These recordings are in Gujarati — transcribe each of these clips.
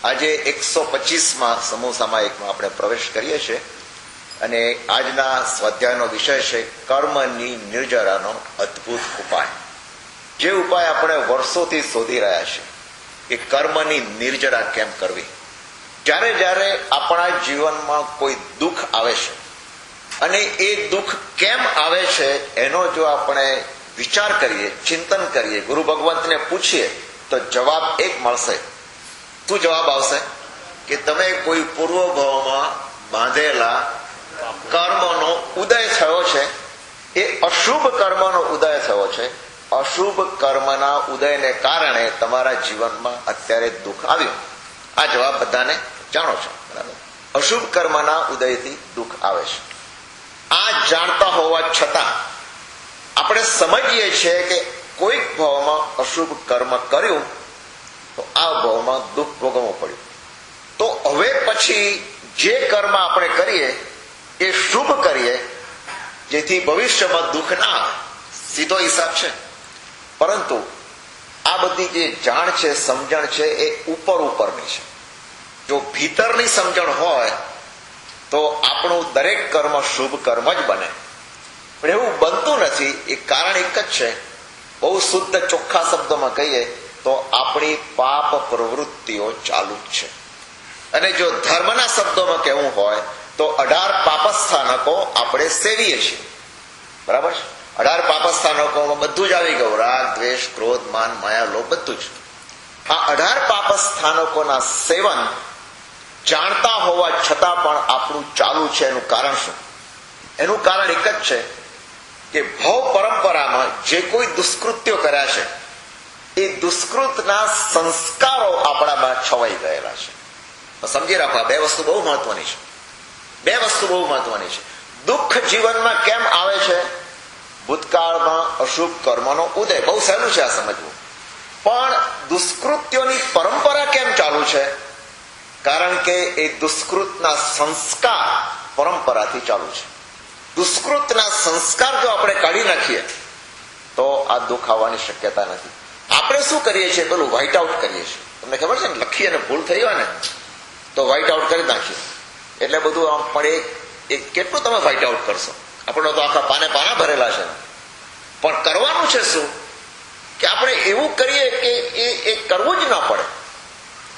આજે 125માં સમૂહ સામાયિકમાં આપણે પ્રવેશ કરીએ છીએ અને આજના સ્વાધ્યાયનો વિષય છે કર્મની નિર્જરાનો અદ્ભુત ઉપાય. જે ઉપાય આપણે વર્ષોથી શોધી રહ્યા છીએ કે કર્મની નિર્જરા કેમ કરવી. જ્યારે જ્યારે આપણા જીવનમાં કોઈ દુઃખ આવે છે અને એ દુઃખ કેમ આવે છે એનો જો આપણે વિચાર કરીએ, ચિંતન કરીએ, ગુરુ ભગવંતને પૂછીએ તો જવાબ એક મળશે. શું જવાબ આવશે? કે તમે કોઈ પૂર્વભાવમાં બાંધેલા કર્મનો ઉદય થયો છે, એ અશુભ કર્મનો ઉદય થયો છે. અશુભ કર્મના ઉદયને કારણે તમારા જીવનમાં અત્યારે દુઃખ આવ્યું. આ જવાબ બધાને જાણો છો, બરાબર? અશુભ કર્મના ઉદયથી દુઃખ આવે છે. આ જાણતા હોવા છતાં આપણે સમજીએ છીએ કે કોઈક ભાવમાં અશુભ કર્મ કર્યું તો આ ભાવમાં દુઃખ ભોગવવું પડ્યું. તો હવે પછી જે કર્મ આપણે કરીએ એ શુભ કરીએ જેથી ભવિષ્યમાં દુઃખ ના આવે. સીધો હિસાબ છે. પરંતુ આ બધી જે જાણ છે, સમજણ છે, એ ઉપરની છે. જો ભીતરની સમજણ હોય તો આપણું દરેક કર્મ શુભ કર્મ જ બને. પણ એવું બનતું નથી. એ કારણ એક જ છે. બહુ શુદ્ધ ચોખ્ખા શબ્દોમાં કહીએ તો આપણી પાપ પ્રવૃત્તિઓ ચાલુ જ છે. અને જો ધર્મના શબ્દોમાં કહેવું હોય તો 18 પાપસ્થાનકો આપણે સેવીએ છીએ, બરાબર છે? 18 પાપસ્થાનકોમાં બધું જ આવી ગયું. રાગ, દ્વેષ, ક્રોધ, માન, માયા, લોભ, બધું જ. આ 18 પાપસ્થાનકોના સેવન જાણતા હોવા છતાં પણ આપણું ચાલુ છે. એનું કારણ શું? એનું કારણ એક જ છે કે ભવ પરંપરામાં જે કોઈ દુષ્કૃત્યો કર્યા છે એ દુષ્કૃતના સંસ્કારો આપણામાં છવાઈ ગયેલા છે. સમજી રાખો, આ બે વસ્તુ બહુ મહત્વની છે. બે વસ્તુ બહુ મહત્વની છે. દુઃખ જીવનમાં કેમ આવે છે? ભૂતકાળમાં અશુભ કર્મનો ઉદય. બહુ સહેલું છે આ સમજવું. પણ દુષ્કૃત્યોની પરંપરા કેમ ચાલુ છે? કારણ કે એ દુષ્કૃતના સંસ્કાર પરંપરાથી ચાલુ છે. દુષ્કૃતના સંસ્કાર જો આપણે કાઢી નાખીએ તો આ દુઃખ આવવાની શક્યતા નથી. આપણે શું કરીએ છીએ? પેલું વ્હાઇટ આઉટ કરીએ છીએ. તમને ખબર છે ને, લખીએ ને ભૂલ થઈ હોય ને તો વ્હાઇટ આઉટ કરી નાખીએ. એટલે બધું આમ પડે. કેટલું તમે વ્હાઇટ આઉટ કરશો? આપણને તો આખા પાના ભરેલા છે. પણ કરવાનું છે શું? કે આપણે એવું કરીએ કે એ કરવું જ ના પડે.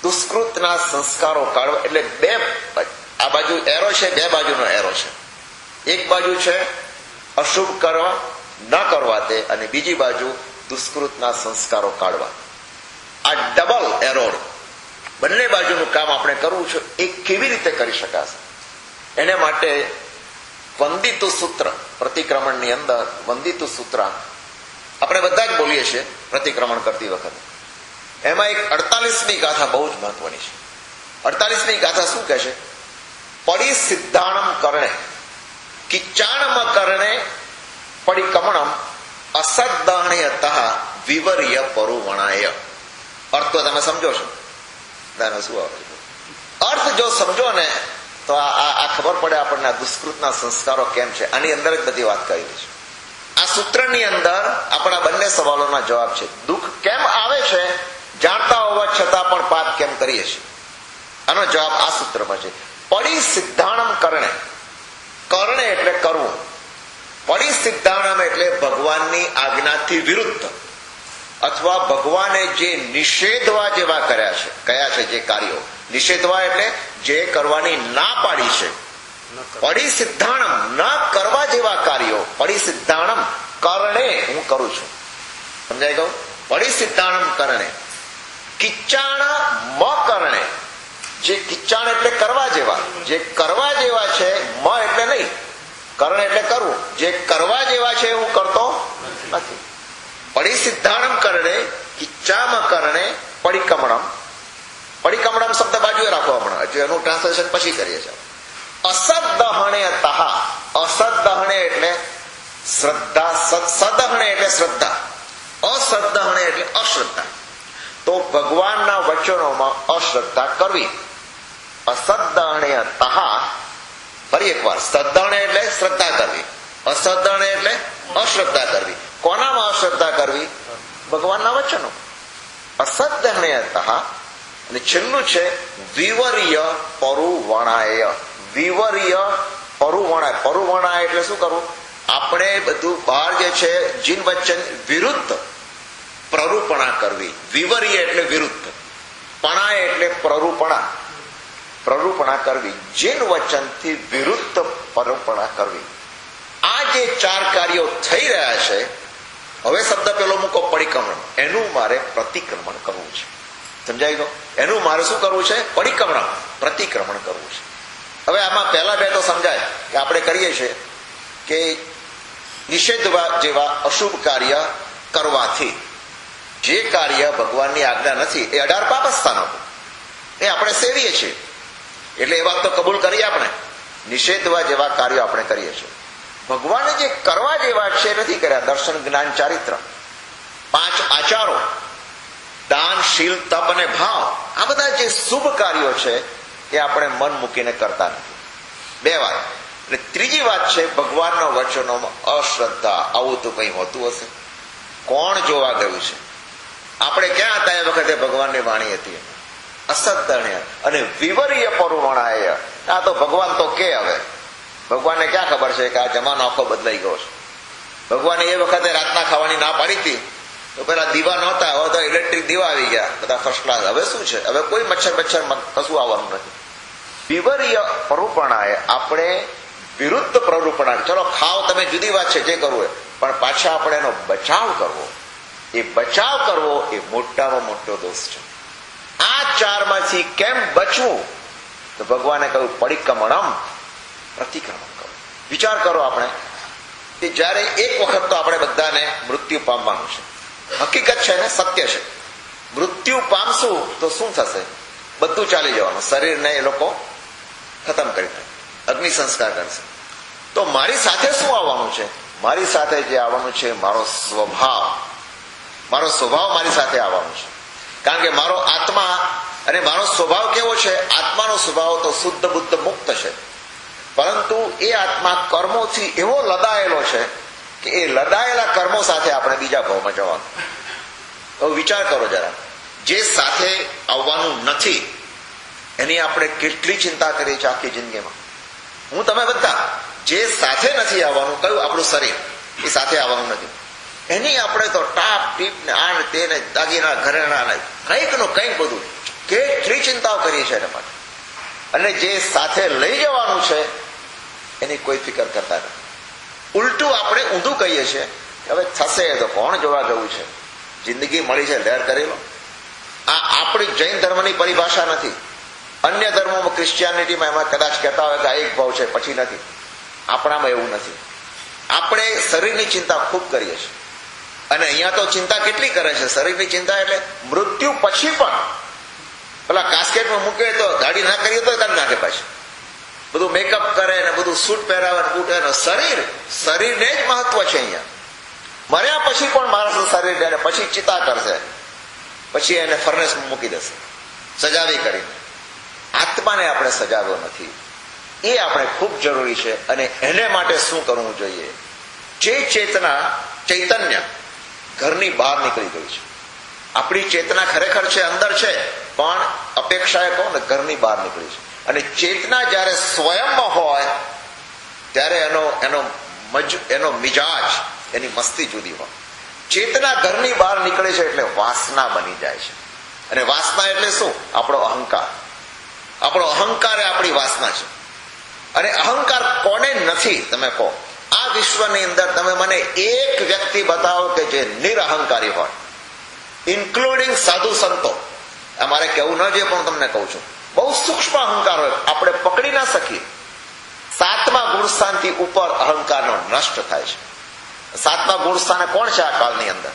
દુષ્કૃતના સંસ્કારો કાઢવા. એટલે બે, આ બાજુ એરો છે, બે બાજુનો એરો છે. એક બાજુ છે અશુભ કરવા ન કરવા તે, અને બીજી બાજુ દુષ્કૃતના સંસ્કારો કાઢવા. આ ડબલ એરો, બંને બાજુનું કામ આપણે કરવું છે. એ કેવી રીતે કરી શકાશે? એને માટે વંદિતું સૂત્ર, પ્રતિક્રમણની અંદર વંદિતું સૂત્ર આપણે બધા જ બોલીએ છીએ પ્રતિક્રમણ કરતી વખતે. એમાં એક 48મી ગાથા બહુ જ મહત્વની છે. 48મી ગાથા શું કહે છે? પરિસિદ્ધાણમ કરણે કિચ્ચાણમ કરણે પરિકમણમ અસદ્દાણ્યતઃ વિવર્ય પરુવણાય. અર્થ તો તમે સમજો છો? શું આવે? અર્થ જો સમજો ને તો આ ખબર પડે આપણને આ દુષ્કૃતના સંસ્કારો કેમ છે. આની અંદર જ બધી વાત કરી છે. આ સૂત્રની અંદર આપણા બંને સવાલોના જવાબ છે. દુઃખ કેમ આવે છે જાણતા હોવા છતાં પણ પાપ કેમ કરીએ છીએ? આનો જવાબ આ સૂત્રમાં છે. પરિસિદ્ધાણમ કરણે. કરણે એટલે કરવું. પરિસિદ્ધાણમ એટલે ભગવાનની આજ્ઞાથી વિરુદ્ધ અથવા ભગવાને જે નિષેધવા જેવા કર્યા છે. કયા છે જે કાર્યો? નિષેધવા એટલે જે કરવાની ના પાડી છે. પરિસિદ્ધાણમ, ન કરવા જેવા કાર્યો. પરિસિદ્ધાણમ કરણે, હું કરું છું. સમજાઈ ગયું? પરિસિદ્ધાણમ કરણે. કિચ્ચાણ મ કરણે. જે કિચ્ચાણ એટલે કરવા જેવા, જે કરવા જેવા છે. મ એટલે નહીં, કરણ એટલે કરવું. જે કરવા જેવા છે હું કરતો નથી. પરિસિદ્ધાણમ કરણે કિચ્ચામ કરણે પરિકમણમ. પરિકમણમ શબ્દ બાજુએ રાખો હમણાં, એનું ટ્રાન્સલેશન પછી કરીએ છીએ. અસદ્દહણે તહ. અસદ્દહણે એટલે શ્રદ્ધા. સદહણે એટલે શ્રદ્ધા. અસદ્દહણે એટલે અશ્રદ્ધા. તો ભગવાનના વચનોમાં અશ્રદ્ધા કરવી. અસદ્દહણે તહ. ફરી એકવાર, સદ્દહણે એટલે શ્રદ્ધા કરવી, અસદ્દહણે એટલે અશ્રદ્ધા કરવી. કોનામાં અશ્રદ્ધા કરવી? ભગવાનના વચનો. અસદ્દહણે તહ અને છેલ્લું છે વિવર્ય પરુવણાય. વિવર્ય પરુવણાય. પરુવણાય એટલે શું કરવું? આપણે બધું બહાર જે છે જીન વચન વિરુદ્ધ પ્રરૂપણા કરવી. વિવર્ય એટલે વિરુદ્ધ, પણાય એટલે પ્રરૂપણા. પ્રરૂપણા કરવી, જીન વચનથી વિરુદ્ધ પ્રરૂપણા કરવી. આ જે 4 કાર્યો થઈ રહ્યા છે, હવે શબ્દ પેલો મૂકો પરિક્રમણ, એનું મારે પ્રતિક્રમણ કરવું છે. સમજાઈ ગયો? એનું મારે શું કરવું છે? પરિક્રમણ, પ્રતિક્રમણ કરવું છે. હવે આમાં પહેલા બે તો સમજાય કે આપણે કરીએ છીએ કે નિષેધવા જેવા અશુભ કાર્ય કરવાથી જે કાર્ય ભગવાનની આજ્ઞા નથી એ 18 પાપ સ્થાનો એ આપણે સેવીએ છીએ, એટલે એ વાત તો કબૂલ કરીએ. આપણે નિષેધવા જેવા કાર્યો આપણે કરીએ છીએ. ભગવાને જે કરવા જેવા છે નથી કર્યા. દર્શન, જ્ઞાન, ચારિત્ર, 5 આચારો, દાન, શીલ, તપ અને ભાવ, આ બધા જે શુભ કાર્યો છે એ આપણે મન મૂકીને કરતા નથી. 2 વાત. અને ત્રીજી વાત છે ભગવાનના વચનોમાં અશ્રદ્ધા. આવું તો કંઈ હોતું હશે? કોણ જોવા ગયું છે? આપણે ક્યાં હતા એ વખતે ભગવાનની વાણી હતી? અસત્ય. અને વિવર્ય પરુવણાય, આ તો ભગવાન તો કે હવે ભગવાનને ક્યાં ખબર છે કે આ જમાનો આખો બદલાઈ ગયો છે. ભગવાને એ વખતે રાતના ખાવાની ના પાડી હતી તો પેલા દીવા નહોતા, હવે તો ઇલેક્ટ્રિક દીવા આવી ગયા, બધા ફર્સ્ટ ક્લાસ. હવે શું છે? હવે કોઈ મચ્છર કશું આવવાનું નથી. વિવર્ય પરુપણાય, આપણે વિરુદ્ધ પ્રરૂપણા. ચલો ખાઓ તમે, જુદી વાત છે જે કરવું હોય, પણ પાછા આપણે એનો બચાવ કરવો. એ બચાવ કરવો એ મોટામાં મોટો દોષ છે. આ 4 માંથી કેમ બચવું? તો ભગવાને કહ્યું પરિક્રમણમ, પ્રતિક્રમણ કરો. વિચાર કરો આપણે કે જયારે એક વખત તો આપણે બધાને મૃત્યુ પામવાનું છે. હકીકત છે ને, સત્ય છે. મૃત્યુ પામશું તો શું થશે? બધું ચાલી જવાનું. શરીરને એ લોકો ખતમ કરી દે, અગ્નિ સંસ્કાર કરશે. તો મારી સાથે શું આવવાનું છે? મારી સાથે જે આવવાનું છે મારો સ્વભાવ. મારો સ્વભાવ મારી સાથે આવવાનું છે. કારણ કે મારો આત્મા અને મારો સ્વભાવ કેવો છે? આત્માનો સ્વભાવ તો શુદ્ધ બુદ્ધ મુક્ત છે, પરંતુ એ આત્મા કર્મોથી એવો લદાયેલો છે કે એ લદાયેલા કર્મો સાથે આપણે બીજા ભાવમાં જવાનું. તો વિચાર કરો જરા, જે સાથે આવવાનું નથી એની આપણે કેટલી ચિંતા કરીએ છીએ આખી જિંદગીમાં. હું તમે બધા જે સાથે નથી આવવાનું, કયું? આપણું શરીર, એ સાથે આવવાનું નથી. એની આપણે તો ટાપ ટીપ ને આ ને તે ને દાગીના ઘરેણા ને કંઈક નું કંઈક બધું કેટલી ચિંતાઓ કરીએ છીએ એના માટે. અને જે સાથે લઈ જવાનું છે એની કોઈ ફિકર કરતા નથી. ઉલટું આપણે ઊંધું કહીએ છીએ, હવે થશે તો કોણ જોવા ગયું છે? જિંદગી મળી છે, લહેર કરી લો. આ આપણી જૈન ધર્મની પરિભાષા નથી. અન્ય ધર્મોમાં, ક્રિશ્ચિયાનિટીમાં એમાં કદાચ કહેતા હોય કે આ એક ભાવ છે, પછી નથી. આપણામાં એવું નથી. આપણે શરીરની ચિંતા ખૂબ કરીએ છીએ. અને અહીંયા તો ચિંતા કેટલી કરે છે? શરીરની ચિંતા એટલે મૃત્યુ પછી પણ પેલા કાસ્કેટમાં મૂકે તો ગાડી ના કરીએ તો કાઢી નાખે પાછી. બધું મેકઅપ કરે ને બધું સૂટ પહેરાવે બૂટે. શરીરને જ મહત્વ છે અહીંયા. મર્યા પછી પણ માણસ શરીર પછી ચિંતા કરશે, પછી એને ફર્નેસમાં મૂકી દેશે સજાવી કરીને. આત્માને આપણે સજાવ્યો નથી. એ આપણે ખૂબ જરૂરી છે. અને એને માટે શું કરવું જોઈએ? જે ચૈતન્ય ઘરની બહાર નીકળી ગઈ છે. આપણી ચેતના ખરેખર છે, અંદર છે, પણ અપેક્ષાએ કહો ને ઘરની બહાર નીકળી છે. અને ચેતના જયારે સ્વયંમાં હોય ત્યારે એનો મિજાજ, એની મસ્તી જુદી હોય. ચેતના ઘરની બહાર નીકળે છે એટલે વાસના બની જાય છે. અને વાસના એટલે શું? આપણો અહંકાર. આપણો અહંકાર એ આપણી વાસના છે. અને અહંકાર કોને નથી? તમે કહો. આ વિશ્વની અંદર તમે મને એક વ્યક્તિ બતાવો કે જે નિરઅહંકારી હોય, ઇન્ક્લુડિંગ સાધુ સંતો. અમારે કહેવું ન જોઈએ પણ તમને કહું છું, બહુ સૂક્ષ્મ અહંકાર હોય, આપણે પકડી ના શકીએ. 7મા ગુણસ્થાનથી ઉપર અહંકારનો નષ્ટ થાય છે. 7મા ગુણસ્થાને કોણ છે આ કાળની અંદર?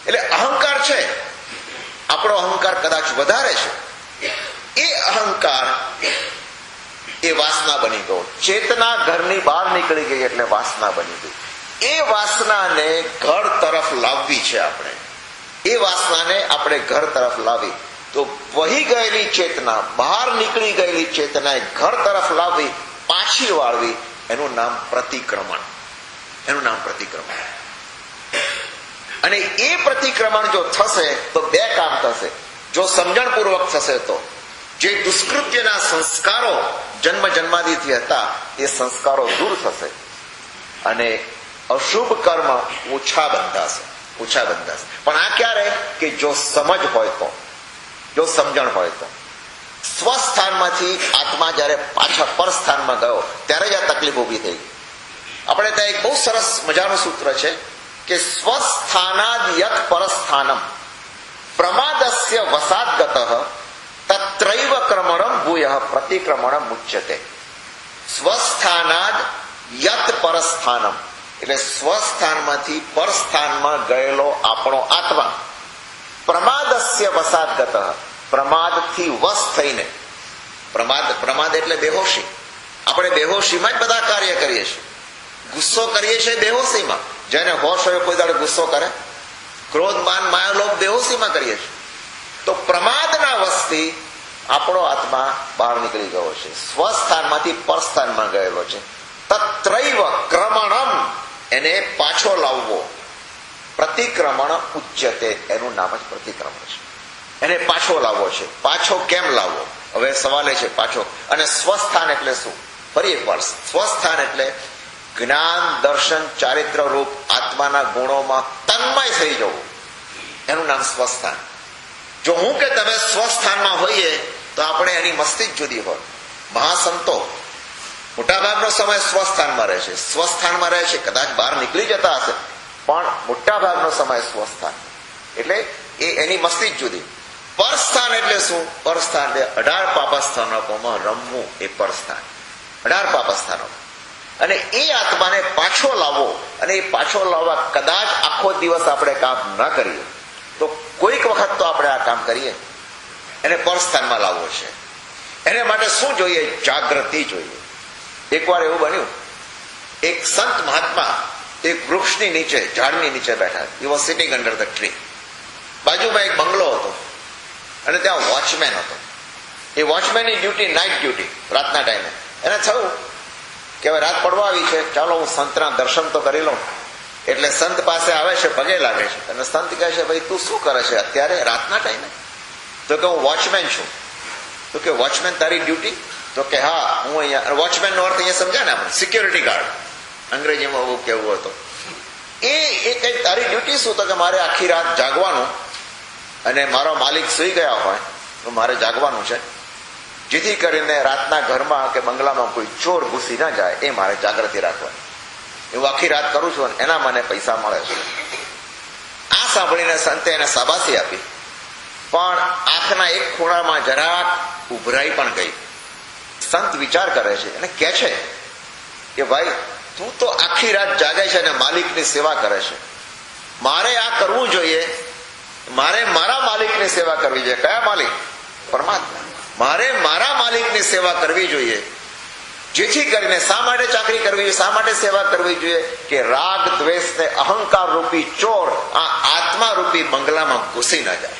એટલે અહંકાર છે, આપણો અહંકાર કદાચ વધારે છે. એ અહંકાર એ વાસના બની ગયો. ચેતના ઘરની બહાર નીકળી ગઈ એટલે વાસના બની ગઈ. એ વાસનાને ઘર તરફ લાવવી છે આપણે. એ વાસનાને આપણે ઘર તરફ લાવી તો વહી ગયેલી ચેતના, બહાર નીકળી ગયેલી ચેતનાએ ઘર તરફ લાવવી, પાછી વાળવી, એનું નામ પ્રતિક્રમણ. એનું નામ પ્રતિક્રમણ. અને એ પ્રતિક્રમણ જો થશે તો 2 કામ થશે. જો સમજણપૂર્વક થશે તો જે દુષ્કૃત્યના સંસ્કારો જન્મ જન્માદિથી હતા એ સંસ્કારો દૂર થશે અને અશુભ કર્મ ઓછા બંધાશે. પણ આ ક્યારે? કે જો સમજ હોય તો, જો સમજણ હોય તો. સ્વસ્થાનમાંથી આત્મા જયારે પાછા પરસ્થાનમાં ગયો ત્યારે જ આ તકલીફ ઉભી થઈ. આપણે ત્યાં એક બહુ સરસ મજાનું સૂત્ર છે કે સ્વસ્થાનાદ યત પરસ્થાનમ પ્રમાદસ્ય વસાદગત તત્રૈવ ક્રમણમ ભૂય પ્રતિક્રમણમ મુચ્યતે. સ્વસ્થાનાદ યત પરસ્થાનમ એટલે સ્વસ્થાનમાંથી પરસ્થાનમાં ગયેલો આપણો આત્મા પ્રમાદસ્ય વસાદગત પ્રમાદથી વશ થઈને. પ્રમાદ એટલે બેહોશી. આપણે બેહોશીમાં જ બધા કાર્ય કરીએ છીએ. ગુસ્સો કરીએ છીએ બેહોશીમાં. જેને હોશ હોય કોઈ દાડે ગુસ્સો કરે? ક્રોધ માન માયા લોભ બેહોશીમાં કરીએ છીએ. તો પ્રમાદના વશથી આપણો આત્મા બહાર નીકળી ગયો છે, સ્વસ્થાનમાંથી પરસ્થાનમાં ગયેલો છે. તત્રૈવ ક્રમણમ એને પાછો લાવવો. પ્રતિક્રમણ ઉચ્યતે એનું નામ જ પ્રતિક્રમણ છે. એને પાછો લાવવો છે. પાછો કેમ લાવવો? હવે સવાલ એ છે પાછો. અને સ્વસ્થાન એટલે શું? ફરી એક વાર, સ્વસ્થાન એટલે જ્ઞાન દર્શન ચારિત્ર રૂપ આત્માના ગુણોમાં તન્મય થઈ જવું, એનું નામ સ્વસ્થાન. જો હું કે તમે સ્વસ્થાનમાં હોઈએ તો આપણે એની મસ્તી જ જુદી હોય. મહાસંતો મોટાભાગનો સમય સ્વસ્થાનમાં રહે છે, સ્વસ્થાનમાં રહે છે. કદાચ બહાર નીકળી જતા હશે પણ મોટાભાગનો સમય સ્વસ્થાન. એટલે એની મસ્તી જ જુદી. પરસ્થાન એટલે શું? પરસ્થાન એટલે 18 પાપસ્થાનકોમાં રમવું, એ પરસ્થાન. 18 પાપસ્થાનો. અને એ આત્માને પાછો લાવવો. અને એ પાછો લાવવા કદાચ આખો દિવસ આપણે કામ ન કરીએ તો કોઈક વખત તો આપણે આ કામ કરીએ. એને પરસ્થાનમાં લાવવો છે. એને માટે શું જોઈએ? જાગૃતિ જોઈએ. એકવાર એવું બન્યું, એક સંત મહાત્મા એક વૃક્ષની નીચે, ઝાડની નીચે બેઠા. He was sitting under the tree. બાજુમાં એક બંગલો હતો અને ત્યાં વોચમેન હતો. એ વોચમેનની ડ્યુટી નાઇટ ડ્યુટી, રાતના ટાઈમે. એને થયું કે હવે રાત પડવા આવી છે, ચાલો હું સંતના દર્શન તો કરી લઉં. એટલે સંત પાસે આવે છે, પગે લાગે છે. અને સંત કહે છે, ભાઈ તું શું કરે છે અત્યારે રાતના ટાઈમે? તો કે હું વોચમેન છું. તો કે વોચમેન તારી ડ્યુટી? તો કે હા, હું અહીંયા. વોચમેન નો અર્થ અહીંયા સમજ્યા ને આપણે? સિક્યોરિટી ગાર્ડ અંગ્રેજીમાં એવું કેવું હતું. એ કઈ તારી ડ્યુટી શું? તો કે મારે આખી રાત જાગવાનું અને મારો માલિક સુઈ ગયા હોય તો મારે જાગવાનું છે, જેથી કરીને રાતના ઘરમાં કે બંગલામાં કોઈ ચોર ઘૂસી ના જાય, એ મારે જાગૃતિ રાખવાની. એવું આખી રાત કરું છું અને એના મને પૈસા મળે છે. આ સાંભળીને સંતે એને શાબાશી આપી. પણ આંખના એક ખૂણામાં જરાક ઉભરાઈ પણ ગઈ. સંત વિચાર કરે છે અને કહે છે કે ભાઈ તું તો આખી રાત જાગે છે અને માલિકની સેવા કરે છે. મારે આ કરવું જોઈએ. મારે મારા માલિકની સેવા કરવી જોઈએ. કયા માલિક? પરમાત્મા. મારે મારા માલિકની સેવા કરવી જોઈએ. જેથી કરીને શા માટે ચાકરી કરવી જોઈએ? શા માટે સેવા કરવી જોઈએ? કે રાગ દ્વેષ ને અહંકાર રૂપી ચોર આ આત્મા રૂપી બંગલામાં ઘૂસી ના જાય.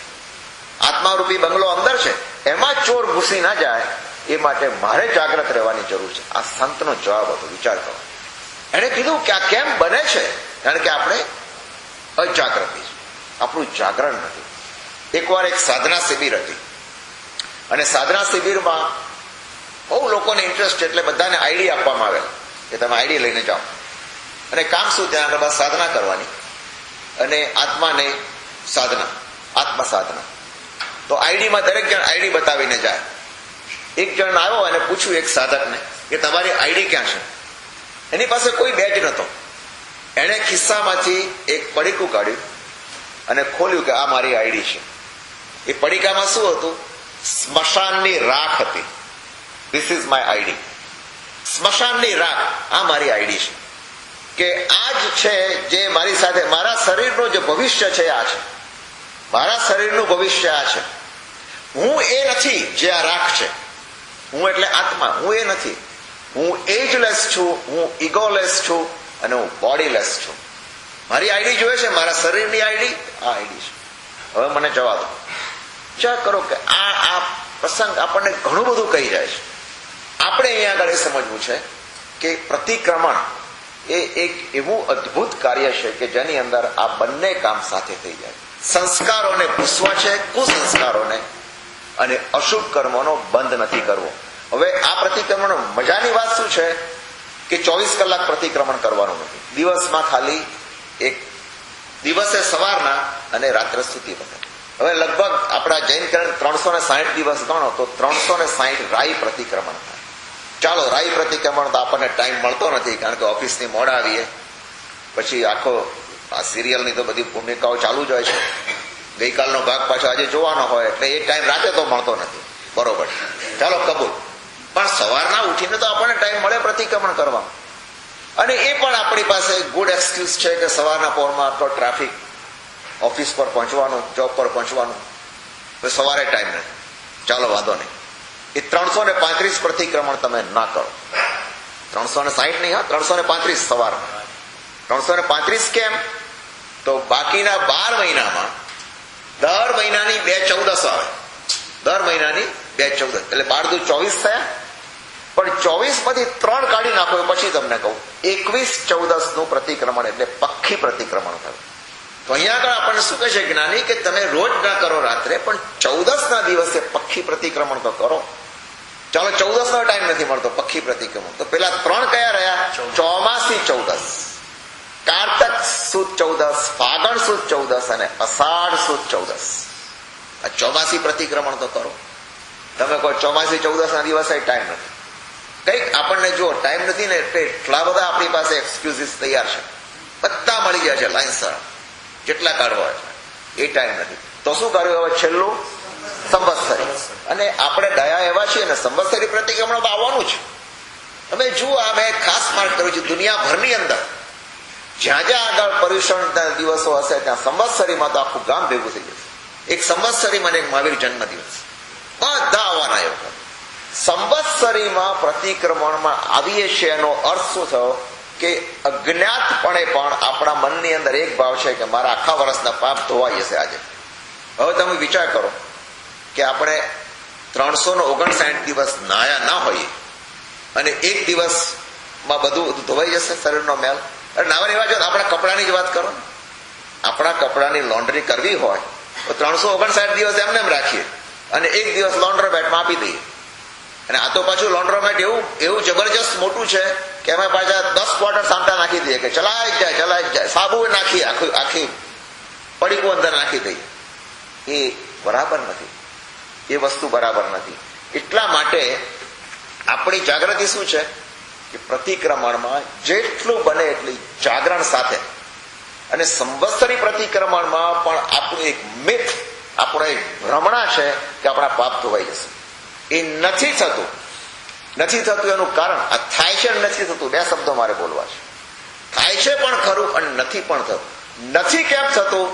આત્મા રૂપી બંગલો અંદર છે, એમાં ચોર ઘૂસી ના જાય, એ માટે મારે જાગ્રત રહેવાની જરૂર છે. આ સંતનો જવાબ હતો. વિચાર કરો. એને કીધું કે આ કેમ બને છે? કારણ કે આપણે અજાગૃતિ છે, આપણું જાગરણ નથી. એકવાર એક સાધના શિબિર હતી અને સાધના શિબિરમાં બહુ લોકોને ઇન્ટરેસ્ટ, એટલે બધાને આઈડી આપવામાં આવેલ કે તમે આઈડી લઈને જાઓ. અને કામ શું? ત્યાં આગળ સાધના કરવાની અને આત્માને સાધના, આત્મ સાધના. તો આઈડીમાં દરેક જણ આઈડી બતાવીને જાય. એક જણ આવ્યો અને પૂછ્યું એક સાધકને કે તમારી આઈડી ક્યાં છે? એની પાસે કોઈ બેજ નતો. એણે ખિસ્સામાંથી એક પડીકું કાઢ્યું અને ખોલ્યું કે આ મારી આઈડી છે. એ પડીકામાં શું હતું? સ્મશાનની રાખ હતી. This is my ID. સ્મશાનની રાખ, આ મારી આઈડી છે. કે આ જ છે જે મારી સાથે, મારા શરીરનું જે ભવિષ્ય છે આ છે. મારા શરીરનું ભવિષ્ય આ છે. હું એ નથી જે આ રાખ છે. હું એટલે આત્મા. હું એ નથી. હું એજલેસ છું, હું ઇગોલેસ છું અને હું બોડીલેસ છું. મારી આઈડી જોઈએ છે, મારા શરીરની આઈડી આ આઈડી છે. હવે મને જવા દો. વિચાર કરો કે આ પ્રસંગ આપણને ઘણું બધું કહી જાય છે. આપણે અહીંયા આગળ એ સમજવું છે કે પ્રતિક્રમણ એ એક એવું અદ્ભુત કાર્ય છે કે જેની અંદર આ બંને કામ સાથે થઈ જાય. સંસ્કારોને ભૂસવા છે, કુસંસ્કારોને, અને અશુભ કર્મોનો બંધ નથી કરવો. હવે આ પ્રતિક્રમણ મજાની વાત શું છે કે 24 કલાક પ્રતિક્રમણ કરવાનું નથી. દિવસમાં ખાલી એક દિવસે સવારના અને રાત્રે સુધી બને. હવે લગભગ આપણા જૈન કેલેન્ડર 360 દિવસ ગણો તો 360 રાઈ પ્રતિક્રમણ થાય. ચાલો રાઈ પ્રતિક્રમણ તો આપણને ટાઈમ મળતો નથી, કારણ કે ઓફિસની મોડા આવીએ, પછી આખો આ સિરિયલની તો બધી ભૂમિકાઓ ચાલુ જ હોય છે, ગઈકાલનો ભાગ પાછો આજે જોવાનો હોય, એટલે એ ટાઈમ રાતે તો મળતો નથી. બરોબર, ચાલો કબૂલ. પણ સવારના ઉઠીને તો આપણને ટાઈમ મળે પ્રતિક્રમણ કરવા, અને એ પણ આપણી પાસે ગુડ એક્સક્યુઝ છે કે સવારના પોરમાં આટલો ટ્રાફિક, ઓફિસ પર પહોંચવાનું, જોબ પર પહોંચવાનું, સવારે ટાઈમ નથી. ચાલો વાંધો નહીં, એ 335 પ્રતિક્રમણ તમે ના કરો. 360 નહીં, હા 335 સવારમાં. 335 કેમ? તો બાકીના 12 મહિનામાં દર મહિનાની 2 14 આવે. દર મહિનાની 2 14 એટલે 12 દુ 24 થયા. પણ 24 માંથી 3 કાઢી નાખો પછી તમને કહું 21 14 નું પ્રતિક્રમણ એટલે પક્ષી પ્રતિક્રમણ થયું. તો અહીંયા આગળ આપણને શું કહે છે જ્ઞાની કે તમે રોજ ના કરો રાત્રે, પણ 14 ના દિવસે પક્ષી પ્રતિક્રમણ તો કરો. ચાલો 14 નો ટાઈમ નથી મળતો પક્ષી પ્રતિક્રમણ, તો પેલા 3 કયા રહ્યા? ચોમાસી 14, કારતક સુદ 14, ફાગણ સુદ 14 અને અષાઢ સુદ 14. આ ચોમાસી પ્રતિક્રમણ તો કરો. તમે કહો ચોમાસી 14 ના દિવસે ટાઈમ નથી, કઈક આપણને જો ટાઈમ નથી ને એટલે એટલા બધા આપણી પાસે એક્સક્યુઝિસ તૈયાર છે, બધા મળી જાય છે લાઈનસર, જેટલા કાઢવા છે એ ટાઈમ નથી. તો શું કર્યું હવે? છેલ્લું સંવત્સરી. અને આપણે દયા એવા છીએ ને, સંવત્સરી પ્રતિક્રમણ તો આવવાનું છે. તમે જુઓ, આ મેં ખાસ માર્ક કર્યું છે, દુનિયાભરની અંદર જ્યાં જ્યાં આગળ પર્યુષણ દિવસો હશે ત્યાં સંવત્સરીમાં તો આખું ગામ ભેગું થઈ જશે. એક સંવત્સરી મને એક મહાવીર જન્મ દિવસ, બધા આવવાના એ વખત. સંવત્સરીમાં પ્રતિક્રમણમાં આવીએ છીએ એનો અર્થ શું થયો કે અજ્ઞાતપણે પણ આપણા મનની અંદર એક ભાવ છે કે મારા આખા વર્ષના પાપ ધોવાઈ જશે આજે. હવે તમે વિચાર કરો કે આપણે 359 દિવસ નાયા ના હોઈએ અને એક દિવસમાં બધું ધોવાઈ જશે શરીરનો મેલ. નાવાની વાત, આપણા કપડાની જ વાત કરો ને, આપણા કપડાની લોન્ડ્રી કરવી હોય તો 359 દિવસ એમને એમ રાખીએ અને એક દિવસ લોન્ડ્રોમેટમાં આપી દઈએ. અને આ તો પાછું લોન્ડ્રોમેટ એવું જબરજસ્ત મોટું છે કે અમે પાછા 10 ક્વાર્ટર સાંટા નાખી દઈએ કે ચલાઈ જાય, સાબુ નાખીએ, આખી પડીકું અંદર નાખી દઈએ. એ બરાબર નથી, એ વસ્તુ બરાબર નથી. એટલા માટે આપણી જાગૃતિ શું છે કે પ્રતિક્રમણમાં જેટલું બને એટલી જાગરણ સાથે, અને સંવત્સરી પ્રતિક્રમણમાં પણ આપણું એક મિથ, આપણો એક ભ્રમણા છે કે આપણા પાપ ધોવાઈ જશે. એ નથી થતું એનું કારણ આ થાય છે અને નથી થતું, 2 શબ્દો મારે બોલવા છે. થાય છે પણ ખરું અને નથી પણ થતું. નથી કેમ થતું?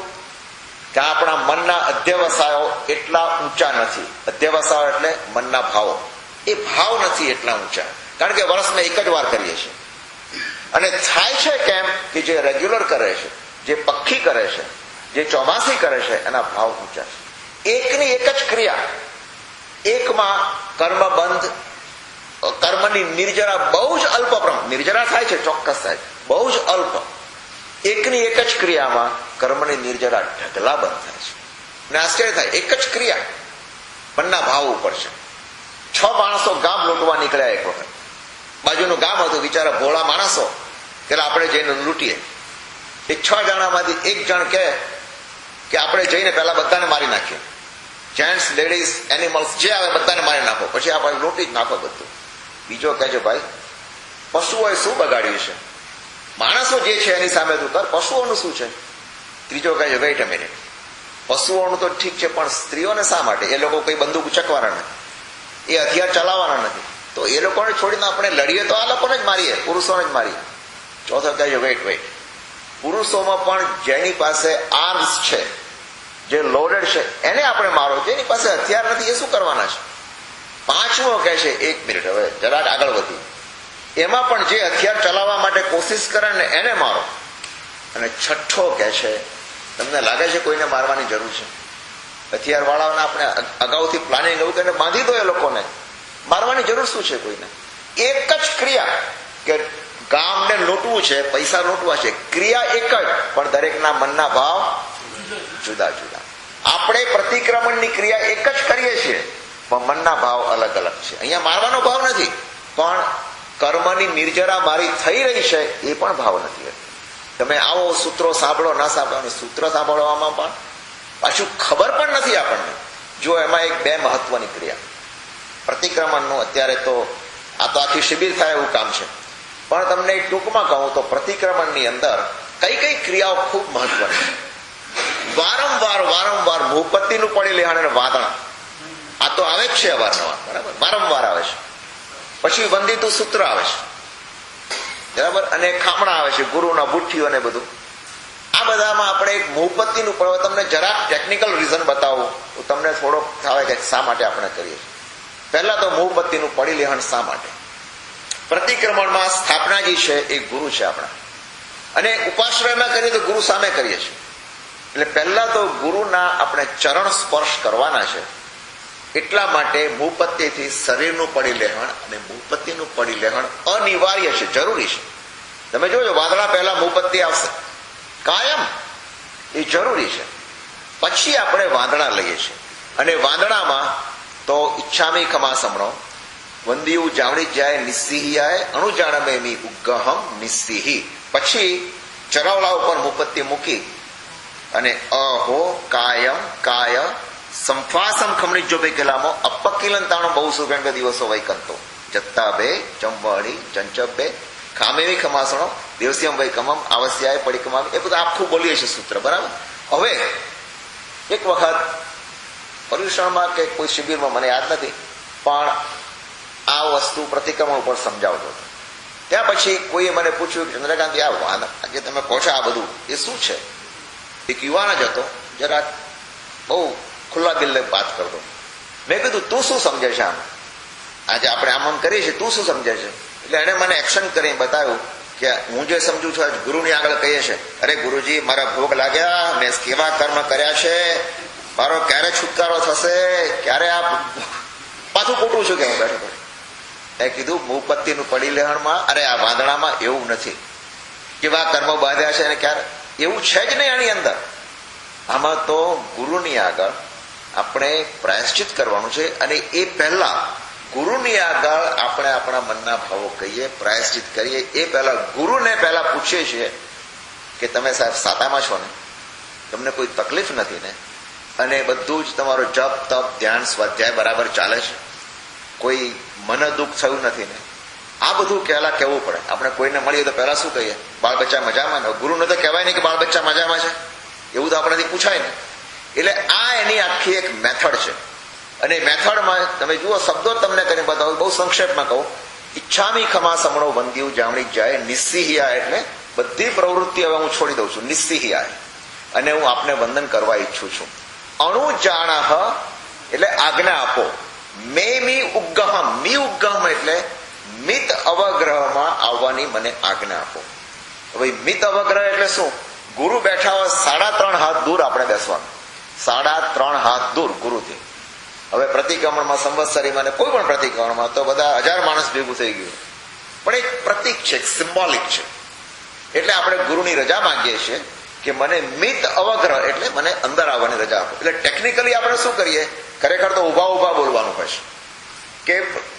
કે આપણા મનના અધ્યવસાયો એટલા ઊંચા નથી. અધ્યવસાયો એટલે મનના ભાવો, એ ભાવ નથી એટલા ઊંચા, કારણ કે વર્ષમાં એક જ વાર કરીએ છીએ. અને થાય છે કેમ? કે જે રેગ્યુલર કરે છે, જે પક્ષી કરે છે, જે ચોમાસી કરે છે, એના ભાવ ઊંચા છે. એકની એક જ ક્રિયા, એકમાં કર્મબંધ, કર્મની નિર્જરા બહુ જ અલ્પ પ્રમાણ, નિર્જરા થાય છે ચોક્કસ થાય, બહુ જ અલ્પ. એકની એક જ ક્રિયામાં કર્મની નિર્જરા ઢગલા બંધ થાય છે. અને આશ્ચર્ય થાય, એક જ ક્રિયા મનના ભાવ ઉપર છે. 6 માણસો ગામ લૂંટવા નીકળ્યા એક વખત, બાજુનું ગામ હતું, બિચારા ભોળા માણસો, પેલા આપણે જઈને લૂંટીએ. એ 6 જણામાંથી એક જણ કે આપણે જઈને પેલા બધાને મારી નાખીએ, જેન્ટ્સ, લેડીઝ, એનિમલ્સ જે આવે બધાને મારી નાખો, પછી આપણે લૂંટી જ નાખો બધું. બીજો કહે છે ભાઈ પશુઓએ શું બગાડ્યું છે, માણસો જે છે એની સામે તું કર, પશુઓનું શું છે? ત્રીજો કહે છે વેઇટ અ મિનિટ, પશુઓનું તો ઠીક છે પણ સ્ત્રીઓને શા માટે? એ લોકો કઈ બંદૂક ઉચકવાના નથી, એ હથિયાર ચલાવવાના નથી, તો એ લોકોને છોડીને આપણે લડીએ તો આ લોકોને જ મારીએ, પુરુષોને જ મારીએ. ચોથો કહે છે વેઇટ, પુરુષોમાં પણ જેની પાસે આર્મ્સ છે, જે લોડેડ છે, એને આપણે મારો, જેની પાસે હથિયાર નથી એ શું કરવાના છે? પાંચમો કહે છે 1 મિનિટ, હવે જરાક આગળ વધી, એમાં પણ જે હથિયાર ચલાવવા માટે કોશિશ કરે ને એને મારો. અને છઠ્ઠો કહે છે તમને લાગે છે કોઈને મારવાની જરૂર છે? હથિયાર વાળાઓને આપણે અગાઉથી પ્લાનિંગ એવું કરીને બાંધી દો, એ લોકોને મારવાની જરૂર શું છે કોઈને? એક જ ક્રિયા કે ગામને લૂંટવું છે, પૈસા લૂંટવા છે, ક્રિયા એક જ, પણ દરેકના મનના ભાવ જુદા જુદા. આપણે પ્રતિક્રમણની ક્રિયા એક જ કરીએ છીએ, પણ મનના ભાવ અલગ અલગ છે. અહીંયા મારવાનો ભાવ નથી, પણ કર્મની નિર્જરા મારી થઈ રહી છે એ પણ ભાવ નથી. તમે આવો સૂત્રો સાંભળો ના સાંભળો, સૂત્ર સાંભળવામાં પણ પાછું ખબર પણ નથી આપણને. જો એમાં એક બે મહત્વની ક્રિયા પ્રતિક્રમણનું, અત્યારે તો આ તો આખી શિબિર થાય એવું કામ છે, પણ તમને ટૂંકમાં કહું તો પ્રતિક્રમણની અંદર કઈ કઈ ક્રિયાઓ ખૂબ મહત્વની છે. વારંવાર ભૂપતિનું પડી લેહાણ અને વાદણા, આ તો આવે જ છે અવારનવાર, બરાબર, વારંવાર આવે છે. પછી વંદિતું સૂત્ર આવે છે, બરાબર, અને ખામણા આવે છે, ગુરુના બુઠ્ઠીઓ ને બધું. આ બધામાં આપણે એક ભૂપતિનું પર્વ, તમને જરાક ટેકનિકલ રીઝન બતાવું તો તમને થોડોક થાય કે શા માટે આપણે કરીએ છીએ. પહેલા તો ભૂપતિનું પડી લેહણ શા માટે? પ્રતિક્રમણમાં સ્થાપનાજી છે એ ગુરુ છે આપણા, અને ઉપાશ્રયમાં કરીએ તો ગુરુ સામે કરીએ છીએ. એટલે પહેલા તો ગુરુના આપણે ચરણ સ્પર્શ કરવાના છે. એટલા માટે ભૂપતિથી શરીરનું પડી લેહણ અને ભૂપતિનું પડી લેહણ અનિવાર્ય છે, જરૂરી છે. તમે જોજો વાદળા પહેલા ભૂપતિ આવશે કાયમ, એ જરૂરી છે. પછી આપણે વાંદણા લઈએ છીએ, અને વાંદણામાં તો ઈચ્છામી ખમાસમણો વંદિયું જાવડી જાય નિસ્સિહિયાય અણુજાણમેમી ઉગ્ગહમ નિસ્સિહી. પછી ચરવલા ઉપર ભૂપતિ મૂકી અને અહો કાયમ કાય સંફાસમ ખમણી જો પેલામો અપકિલંતાણો બહુ સુગંધ દિવસો વૈકંતો જત્તા બે ચંબણી ચંચબ બે ખામેવી ખમાસણો દેવસ્યમ વૈકમમ આવશ્યાય પડીકમમ, એ બધું આખું બોલીએ છીએ સૂત્ર, બરાબર. હવે એક વખત પર્યુષણમાં કે કોઈ શિબિરમાં, મને યાદ નથી, પણ આ વસ્તુ પ્રતિક્રમણ ઉપર સમજાવતો હતો. ત્યાં પછી કોઈએ મને પૂછ્યું કે ચંદ્રકાંત આજે તમે કહો છો આ બધું એ શું છે? એક યુવાન જ હતો, જરા બહુ ખુલ્લા દિલે વાત કરતો. મેં કીધું તું શું સમજે છે આમ? આજે આપણે આમ કરીએ છીએ, તું શું સમજે છે? એટલે એને મને એક્શન કરીને બતાવ્યું કે હું જે સમજુ છું ગુરુની આગળ કહીએ છે, અરે ગુરુજી મારા ભોગ લાગ્યા, મેં કેવા કર્મ કર્યા છે, મારો ક્યારે છુટકારો થશે, ક્યારે આ પાછું ખોટું છું કે હું બેઠો પડે. મેં કીધું ભૂપતિનું પડી લેહણમાં, અરે આ વાંદણામાં એવું નથી. કેવા કર્મો બાંધ્યા છે અને ક્યારે એવું છે જ નહીં આની અંદર. આમાં તો ગુરુની આગળ આપણે પ્રાયશ્ચિત કરવાનું છે, અને એ પહેલા ગુરુની આગળ આપણે આપણા મનના ભાવો કહીએ, પ્રાયશ્ચિત કરીએ. એ પહેલા ગુરુને પહેલા પૂછીએ છીએ કે તમે સાહેબ સાતામાં છો ને, તમને કોઈ તકલીફ નથી ને, અને બધું જ તમારો જપ તપ ધ્યાન સ્વાધ્યાય બરાબર ચાલે છે, કોઈ મન દુઃખ થયું નથી ને? આ બધું પહેલા કહેવું પડે. આપણે કોઈને મળીએ તો પહેલા શું કહીએ? બાળ બચ્ચા મજામાં ને? ગુરુને તો કહેવાય નહીં કે બાળ બચ્ચા મજામાં છે, એવું તો આપણાથી પૂછાય ને. એટલે આ એની આખી એક મેથડ છે. અને મેથડમાં તમે જુઓ, શબ્દો તમને કરીને બતાવું, બહુ સંક્ષેપમાં કહું. ઈચ્છામી ખમા સમણો વંદ્યું જામણી જાય નિસ્સિહિયા, એટલે બધી પ્રવૃત્તિ હવે હું છોડી દઉં છું, નિસ્સિહિયા, અને હું આપને વંદન કરવા ઈચ્છું છું. અણુજાણહ એટલે આજ્ઞા આપો. મી ઉગ્ગહમ, મી ઉગ્ગહમ એટલે મિત અવગ્રહમાં આવવાની મને આજ્ઞા આપો. હવે મિત અવગ્રહ એટલે શું? ગુરુ બેઠા હોય 3.5 હાથ દૂર આપણે બેસવાનું, 3.5 હાથ દૂર ગુરુથી. હવે પ્રતિક્રમણમાં સંવત્સરીમાં કોઈ પણ પ્રતિક્રમણમાં તો બધા 1000 માણસ ભેગું થઈ ગયું, પણ એક પ્રતિક છે, સિમ્બોલિક છે. એટલે આપણે ગુરુની રજા માંગીએ છીએ કે મને મિત અવગ્રહ એટલે મને અંદર આવવાની રજા આપો. એટલે ટેકનિકલી આપણે શું કરીએ? ખરેખર તો ઉભા બોલવાનું હોય છે, કે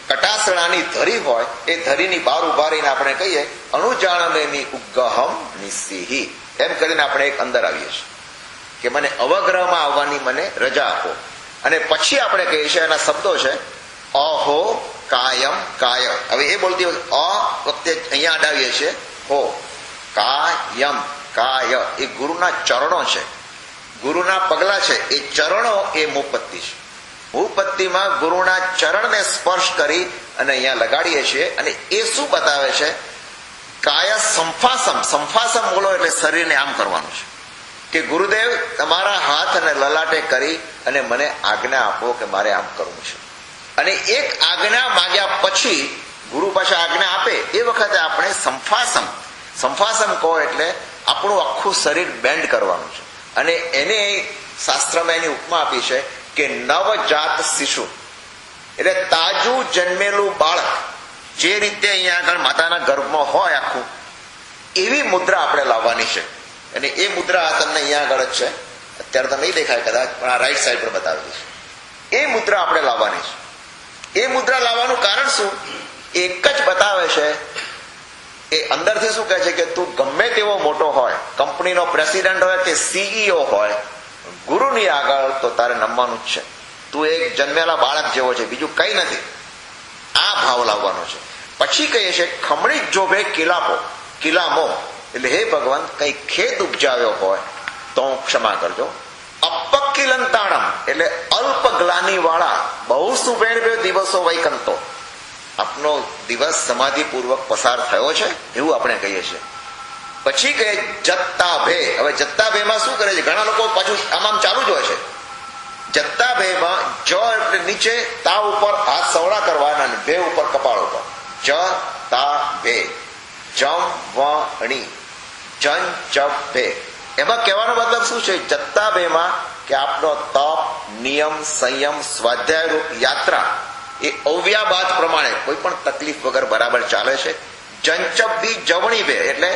કટાસણાની ધરી હોય એ ધરીની બહાર ઉભા રહીને આપણે કહીએ અણુજાણમેની ઉગ્ગહમ નિસ્સિહી, એમ કરીને આપણે એક અંદર આવીએ છીએ કે મને અવગ્રહમાં આવવાની મને રજા આપો. અને પછી આપણે કહીએ છીએ, એના શબ્દો છે અહો કાયમ કાય. હવે એ બોલતી વખતે અ વખતે અહીંયા અડાવીએ છીએ, હો કાયમ કાય એ ગુરુના ચરણો છે, ગુરુના પગલા છે. એ ચરણો એ મુપત્તિ છે. ભૂપત્તિમાં ગુરુના ચરણને સ્પર્શ કરી અને અહીંયા લગાડીએ છીએ. અને એ શું બતાવે છે? કાય સંફાસમ. સંફાસમ બોલો એટલે શરીરને આમ કરવાનું છે કે ગુરુદેવ તમારા હાથ અને લલાટે કરી અને મને આજ્ઞા આપો કે મારે આમ કરવું છે. અને એક આજ્ઞા માંગ્યા પછી ગુરુ પાછા આજ્ઞા આપે એ વખતે આપણે સંફાસમ, સંફાસમ કહો એટલે આપણું આખું શરીર બેન્ડ કરવાનું છે. અને એને શાસ્ત્રમાં એની ઉપમા આપી છે કે નવજાત શિશુ એટલે તાજું જન્મેલું બાળક જે રીતે અહીંયા આગળ માતાના ગર્ભમાં હોય આખું, એવી મુદ્રા આપણે લાવવાની છે. અને એ મુદ્રા તમને અહીંયા આગળ જ છે, અત્યારે તો નહીં દેખાય કદાચ, પણ આ રાઈટ સાઈડ પર બતાવેલી છે. એ મુદ્રા આપણે લાવવાની છે. એ મુદ્રા લાવવાનું કારણ શું? એક જ બતાવે છે. એ અંદરથી શું કહે છે કે તું ગમે તેવો મોટો હોય, કંપનીનો પ્રેસિડેન્ટ હોય કે સીઈઓ હોય, ગુરુની આગળ તો તારે નમવાનું જ છે. તું એક જન્મેલા બાળક જેવો છે, બીજું કઈ નથી. આ ભાવ લાવવાનો છે. પછી કહીએ છે ખમણી જોભે કિલામો, એટલે હે ભગવાન કઈ ખેત ઉપજાવ્યો હોય તો ક્ષમા કરજો. અપક્કિલંતાણમ એટલે અલ્પ ગ્લાની વાળા, બહુ સુભેણ દિવસો વૈકંતો, આપનો દિવસ સમાધિપૂર્વક પસાર થયો છે એવું આપણે કહીએ છીએ. પછી કહે જત્તા ભે. હવે જત્તા ભેમાં શું કરે છે? ઘણા લોકો પાછું આમ ચાલુ જ હોય છે. જત્તા ભેમાં જ એટલે નીચે, તા ઉપર હાથ સવડા કરવાના અને ભે ઉપર કપાળ ઉપર. જ તા ભે, જમ વણી, જન ચપ ભે. એમાં કહેવાનો મતલબ શું છે? જત્તા ભેમાં કે આપનો તપ, નિયમ, સંયમ, સ્વાધ્યાય રૂપ યાત્રા એ અવ્યાબાદ પ્રમાણે કોઈ પણ તકલીફ વગર બરાબર ચાલે છે. જંચપ બી જવણી બે એટલે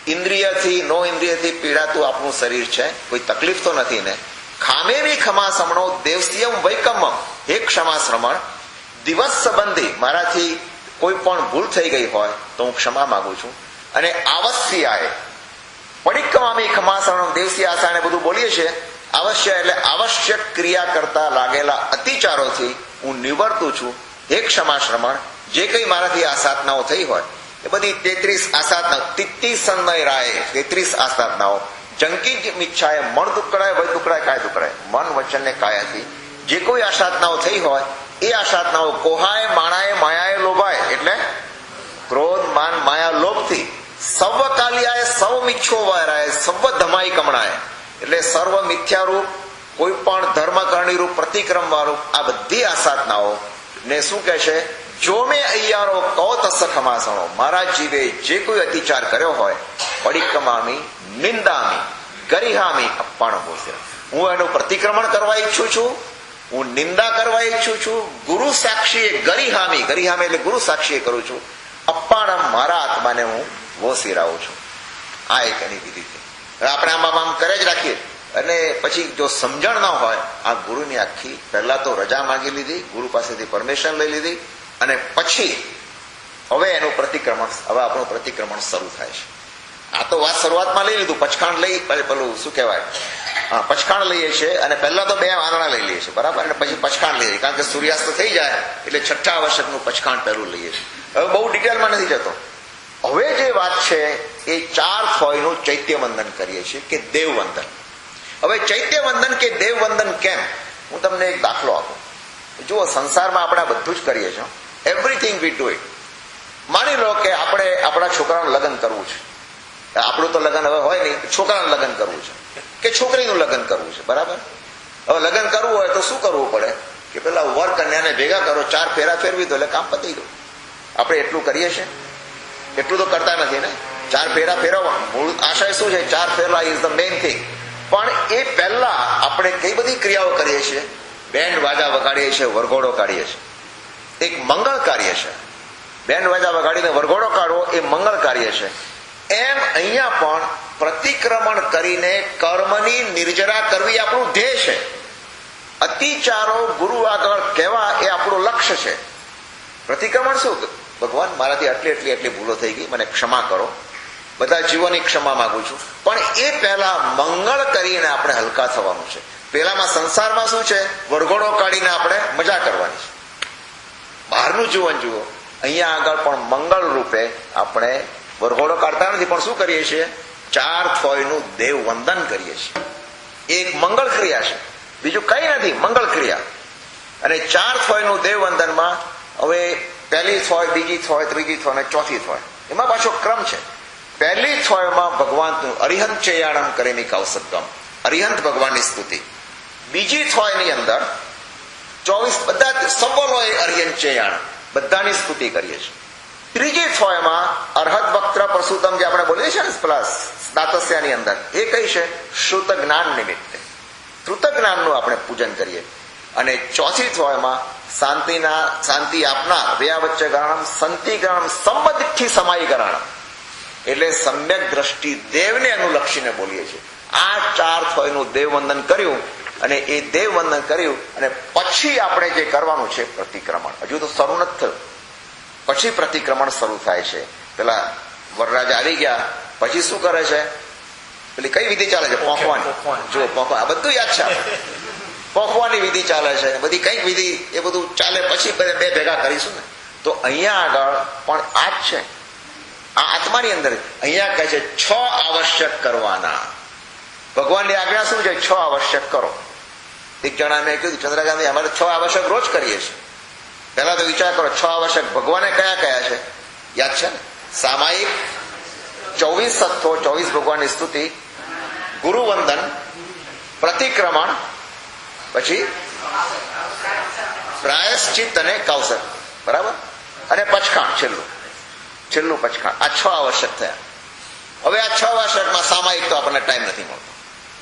ઇન્દ્રિયથી નો ઇન્દ્રિયથી પીડાતું આપણું શરીર છે, કોઈ તકલીફ તો નથી ને. ખામે બી ખમાસમણો દેવસિયમ વૈકમમ, હે ક્ષમા શ્રમણ, દિવસ સંબંધી મારાથી કોઈ પણ ભૂલ થઈ ગઈ હોય તો હું ક્ષમા માંગુ છું. અને આવશ્યાએ પડિક્કમામી ખમાસમણમ દેવસી આસાને બધું બોલીએ છીએ. આવશ્ય એટલે આવશ્યક ક્રિયા કરતા લાગેલા અતિચારોથી હું નિવર્તું છું. હે ક્ષમા શ્રમણ, જે કઈ મારાથી આ સાધનાઓ થઈ હોય એ બધી 33 આસાધના, તિત્તિ સન્મય રાય 33 આસાધનાઓ, જંકી ઈચ્છાએ મણ દુકડાય, વય દુકડાય, કાય દુકડાય, મન વચન ને કાયાથી જે કોઈ આસાધનાઓ થઈ હોય એ આસાધનાઓ કોહાય, માણાએ, માયાએ, લોભાય એટલે ક્રોધ, માન, માયા, લોભથી, સવ કાલિયાએ, સવ મિચ્છો વાયરાય, સવ ધમાઈ કમણાય એટલે સર્વ મિથ્યારૂપ, કોઈ પણ ધર્મકરણી રૂપ, પ્રતિક્રમ વાળું આ બધી આસાધનાઓ ને શું કહે છે? જો મેં અయ్యాરો કહો તસ ખમાસણો, મારા જીવે જે કોઈ અતિચાર કર્યો હોય, પડિક્કમામી, નિંદામી, ગરિહામી, અપ્પાણ બોસે, હું એનું પ્રતિક્રમણ કરવા ઈચ્છું છું, હું નિંદા કરવા ઈચ્છું છું. ગુરુ સાક્ષી ગરિહામી, ગરિહામી એટલે ગુરુ સાક્ષી કરું છું. અપ્પાણમ મારા આત્માને હું વોસીરાવું છું. આ એક એની વિધિ છે. આપણે આમ કરે જ રાખીએ અને પછી જો સમજણ ન હોય, આ ગુરુની આખી પહેલા તો રજા માંગી લીધી, ગુરુ પાસેથી પરમિશન લઈ લીધી અને પછી હવે એનું પ્રતિક્રમણ, હવે આપણું પ્રતિક્રમણ શરૂ થાય છે. આ તો વાત શરૂઆતમાં લઈ લીધું, પચખાંડ લઈ, પેલું શું કહેવાય, હા પચખાંડ લઈએ છીએ અને પહેલા તો 2 આંગણા લઈ લઈએ છીએ, બરાબર, અને પછી પચખાંડ લઈએ છીએ, કારણ કે સૂર્યાસ્ત થઈ જાય એટલે 6ઠ્ઠા આવશ્યકનું પચખાંડ પહેલું લઈએ છીએ. હવે બહુ ડિટેલમાં નથી જતો. હવે જે વાત છે એ 4 થોયનું ચૈત્ય વંદન કરીએ છીએ કે દેવવંદન. હવે ચૈત્ય વંદન કે દેવવંદન કેમ? હું તમને એક દાખલો આપું. જુઓ, સંસારમાં આપણે બધું જ કરીએ છીએ, એવરીથિંગ વી ડુ ઇટ. માની લો કે આપણે આપણા છોકરાનું લગ્ન કરવું છે. આપણું તો લગ્ન હવે હોય નહીં, છોકરાનું લગ્ન કરવું છે કે છોકરીનું લગ્ન કરવું છે, બરાબર. હવે લગ્ન કરવું હોય તો શું કરવું પડે કે પેલા વર કન્યાને ભેગા કરો, 4 ફેરા ફેરવી દો એટલે કામ પતી ગયું. આપણે એટલું કરીએ છીએ? એટલું તો કરતા નથી ને. 4 ફેરા ફેરવવા મૂળ આશય શું છે? 4 ફેરા ઇઝ ધ મેઇન થિંગ. પણ એ પહેલા આપણે કઈ બધી ક્રિયાઓ કરીએ છીએ? બેન્ડ વાજા વગાડીએ છીએ, વરઘોડો કાઢીએ છીએ. એક મંગળ કાર્ય છે. બેન્ડ વાજા વગાડીને વરઘોડો કાઢવો એ મંગળ કાર્ય છે. એમ અહીંયા પણ પ્રતિક્રમણ કરીને કર્મની નિર્જરા કરવી આપણું ધ્યેય છે. અતિચારો ગુરુ આગળ કહેવા એ આપણું લક્ષ્ય છે. પ્રતિક્રમણ શું? ભગવાન મારાથી એટલી ભૂલો થઈ ગઈ, મને ક્ષમા કરો, બધા જીવોની ક્ષમા માંગુ છું. પણ એ પહેલા મંગળ કરીને આપણે હલકા થવાનું છે. પેલામાં સંસારમાં શું છે? વરઘોડો કાઢીને આપણે મજા કરવાની છે. બહારનું જીવન જુઓ, અહીંયા આગળ પણ મંગળ રૂપે આપણે વરઘોડો કાઢતા નથી, પણ શું કરીએ છીએ? 4 થોયનું દેવ વંદન કરીએ છીએ. એક મંગળ ક્રિયા છે, બીજું કઈ નથી, મંગળ ક્રિયા. અને 4 થોયનું દેવ વંદનમાં હવે પહેલી થોય, બીજી થોય, ત્રીજી થોય અને ચોથી થોય, એમાં પાછો ક્રમ છે. પહેલી થોયમાં ભગવાનનું અરિહંત ચેયાણમ કરીને કૌસદ્ગમ, અરિહંત ભગવાનની સ્તુતિ. બીજી થોયની અંદર 24 બધા સંબોલોએ અરિહંત ચેયાણ, બધાની સ્તુતિ કરીએ છીએ. ત્રીજી થોયમાં અરહત વક્ત્ર પ્રસૂતમ જે આપણે બોલીએ છીએ ને પ્લસ સ્નાતસ્યાની અંદર, એ કઈ છે? શ્રુત જ્ઞાન નિમિત્તે, શ્રુત જ્ઞાનનું આપણે પૂજન કરીએ. અને ચોથી થોયમાં શાંતિ આપનાર વયા વચ્ચે ગણમ સંતિ ગણમ સંબદ્ધિ સમાઈ ગણમ એટલે સમ્યક દ્રષ્ટિ દેવને અનુલક્ષીને બોલીએ છીએ. આ 4 થોયનું દેવવંદન કર્યું અને એ દેવવંદન કર્યું અને પછી આપણે જે કરવાનું છે પ્રતિક્રમણ. હજુ તો શરૂ નથી થયું, પછી પ્રતિક્રમણ શરૂ થાય છે. પેલા વરરાજા આવી ગયા પછી શું કરે છે? પેલી કઈ વિધિ ચાલે છે? પોંખવાની. જો પોંખવા, આ બધું યાદ છે આપણે. પોંખવાની વિધિ ચાલે છે, બધી કઈક વિધિ, એ બધું ચાલે પછી બે ભેગા કરીશું ને. તો અહીંયા આગળ પણ આ જ છે, આ આત્માની અંદર. અહીંયા કહે છે 6 આવશ્યક કરવાના. ભગવાનની આજ્ઞા શું છે? 6 આવશ્યક કરો. એક જણા મેં કીધું, ચંદ્રકાંત અમારે 6 આવશ્યક રોજ કરીએ છીએ. પહેલા તો વિચાર કરો, 6 આવશ્યક ભગવાને કયા કયા છે? યાદ છે ને? સામાયિક 24 સત્તો, 24 ભગવાનની સ્તુતિ, ગુરુવંદન, પ્રતિક્રમણ, પછી પ્રાયશ્ચિત અને કૌશક, બરાબર, અને પચખાણ, છેલ્લું પચખાણ. આ 6 આવશ્યક થયા. હવે આ 6 આવશ્યકમાં સામાયિક તો આપણને ટાઈમ નથી મળતો,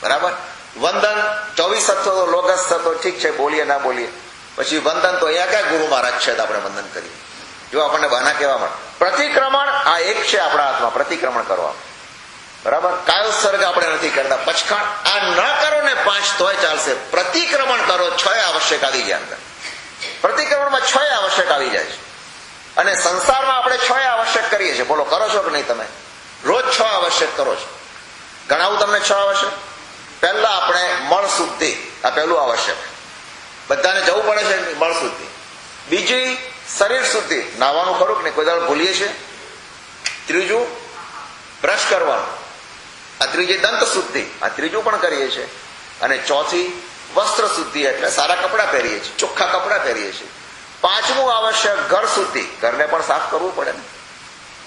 બરાબર. વંદન 24 સત્તો તો લોગસ થતો, ઠીક છે, બોલીએ ના બોલીએ. પછી વંદન તો અહીંયા ક્યાં ગુરુ મહારાજ છે તો આપણે વંદન કરીએ, જો આપણને બહાના કહેવા મળે. પ્રતિક્રમણ આ એક છે આપણા હાથમાં, પ્રતિક્રમણ કરવા, બરાબર. કાયો સર્ગ આપણે નથી કરતા. પચખાણ આ ન કરો ને 5 તોય ચાલશે, પ્રતિક્રમણ કરો 6 આવશ્યક આવી જાય અંદર. પ્રતિક્રમણમાં 6 આવશ્યક આવી જાય છે. અને સંસારમાં આપણે 6 આવશ્યક કરીએ છીએ. બોલો, કરો છો કે નહીં? તમે રોજ 6 આવશ્યક કરો છો. ગણાવું તમને 6 આવશ્યક. પહેલા આપણે મળ શુદ્ધિ, આ પહેલું આવશ્યક, બધાને જવું પડે છે મળ શુદ્ધિ. બીજી શરીર શુદ્ધિ, નાવાનું ખરું કે નહીં? કોઈ દાડો ભૂલીએ છીએ. ત્રીજું બ્રશ કરવાનું, આ ત્રીજી દંત શુદ્ધિ, આ ત્રીજું પણ કરીએ છીએ. અને ચોથી વસ્ત્ર શુદ્ધિ, એટલે સારા કપડાં પહેરીએ છીએ, ચોખ્ખા કપડાં પહેરીએ છીએ. 5મું આવશ્યક ઘર શુદ્ધિ, ઘરને પણ સાફ કરવું પડે ને.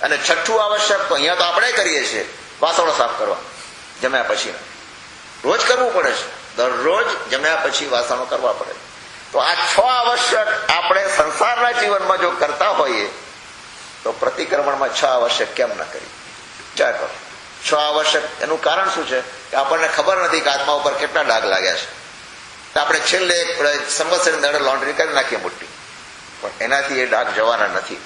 અને 6થું આવશ્યક તો અહીંયા તો આપણે કરીએ છીએ, વાસણો સાફ કરવા જમ્યા પછી. રોજ કરવું પડે છે, દરરોજ જમ્યા પછી વાસણો કરવા પડે. તો આ 6 આવશ્યક આપણે સંસારના જીવનમાં જો કરતા હોઈએ તો પ્રતિક્રમણમાં 6 આવશ્યક કેમ ન કરી? વિચાર કરો. 6 આવશ્યક, એનું કારણ શું છે કે આપણને ખબર નથી કે આત્મા ઉપર કેટલા ડાઘ લાગ્યા છે. તો આપણે છેલ્લે સંવત્સરની દડે લોન્ડ્રી કરી નાખીએ મોટી, પણ એનાથી એ ડાઘ જવાના નથી.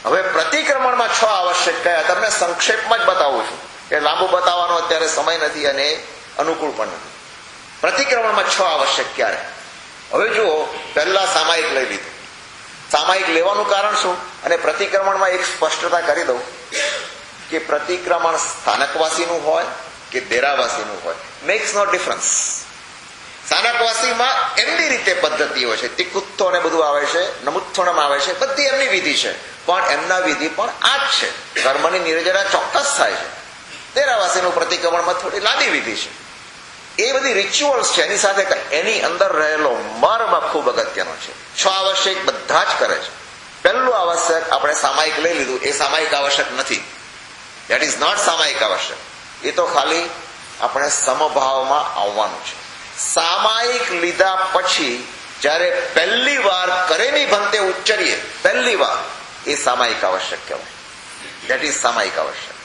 હવે પ્રતિક્રમણમાં 6 આવશ્યક કયા તમને સંક્ષેપમાં જ બતાવું છું, કે લાંબુ બતાવવાનો અત્યારે સમય નથી અને અનુકૂળ પણ નથી. પ્રતિક્રમણમાં 6 આવશ્યક ક્યારે? હવે જુઓ, પહેલા સામાયિક લઈ લીધું. સામાયિક લેવાનું કારણ શું? અને પ્રતિક્રમણમાં એક સ્પષ્ટતા કરી દઉં કે પ્રતિક્રમણ સ્થાનકવાસીનું હોય કે દેરાવાસીનું હોય, મેક્સ નો ડિફરન્સ. સ્થાનકવાસીમાં એમની રીતે પદ્ધતિઓ છે, તિકુત્થો ને બધું આવે છે, નમુત્થોણમ આવે છે, બધી એમની વિધિ છે, પણ એમના વિધિ પણ આ જ છે. કર્મની નિર્જરા ચોક્કસ થાય છે. દેરાવાસીનું પ્રતિક્રમણમાં થોડી લાંબી વિધિ છે. એ બધી રિચ્યુઅલ્સ છે, એની સાથે એની અંદર રહેલો મર્મ ખૂબ અગત્યનો છે. 6 આવશ્યક બધા જ કરે છે. પહેલું આવશ્યક આપણે સામાયિક લઈ લીધું, એ સામાયિક આવશ્યક નથી. દેટ ઇઝ નોટ સામાયિક આવશ્યક. એ તો ખાલી આપણે સમભાવમાં આવવાનું છે. સામાયિક લીધા પછી જ્યારે પહેલી વાર કરેની ભંતે ઉચ્ચરીએ, પહેલી વાર, એ સામાયિક આવશ્યક કહેવાય. દેટ ઇઝ સામાયિક આવશ્યક.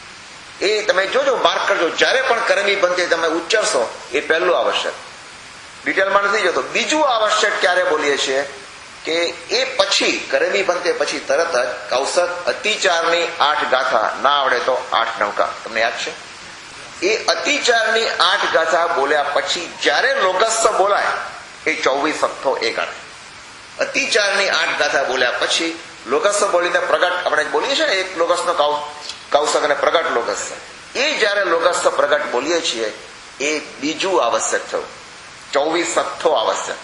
એ તમે જોજો, માર્ક કરજો, જ્યારે પણ કરમી બંધે તમે ઉચ્ચરશો એ પહેલું આવશ્યક. ડિટેલમાં નથી જતો. બીજું આવશ્યક ક્યારે બોલીએ છીએ કે એ પછી કરમી બંધે પછી તરત જ કૌશક અતિચારની 8 ગાથા, ના આવડે તો 8 નવકા, તમને યાદ છે? એ અતિચારની 8 ગાથા બોલ્યા પછી જ્યારે લોગસ્થ બોલાય એ 24 સત્તો એ ગણે. અતિચારની 8 ગાથા બોલ્યા પછી લોગસ્થ બોલીને પ્રગટ, આપણે બોલીએ છીએ ને, એક લોગસ્થ નો કૌશક અને પ્રગટ લોગસ્થ, એ જયારે લોગસ્થ પ્રગટ બોલીએ છીએ એ બીજું આવશ્યક થયું. 24 સત્તો આવશ્યક.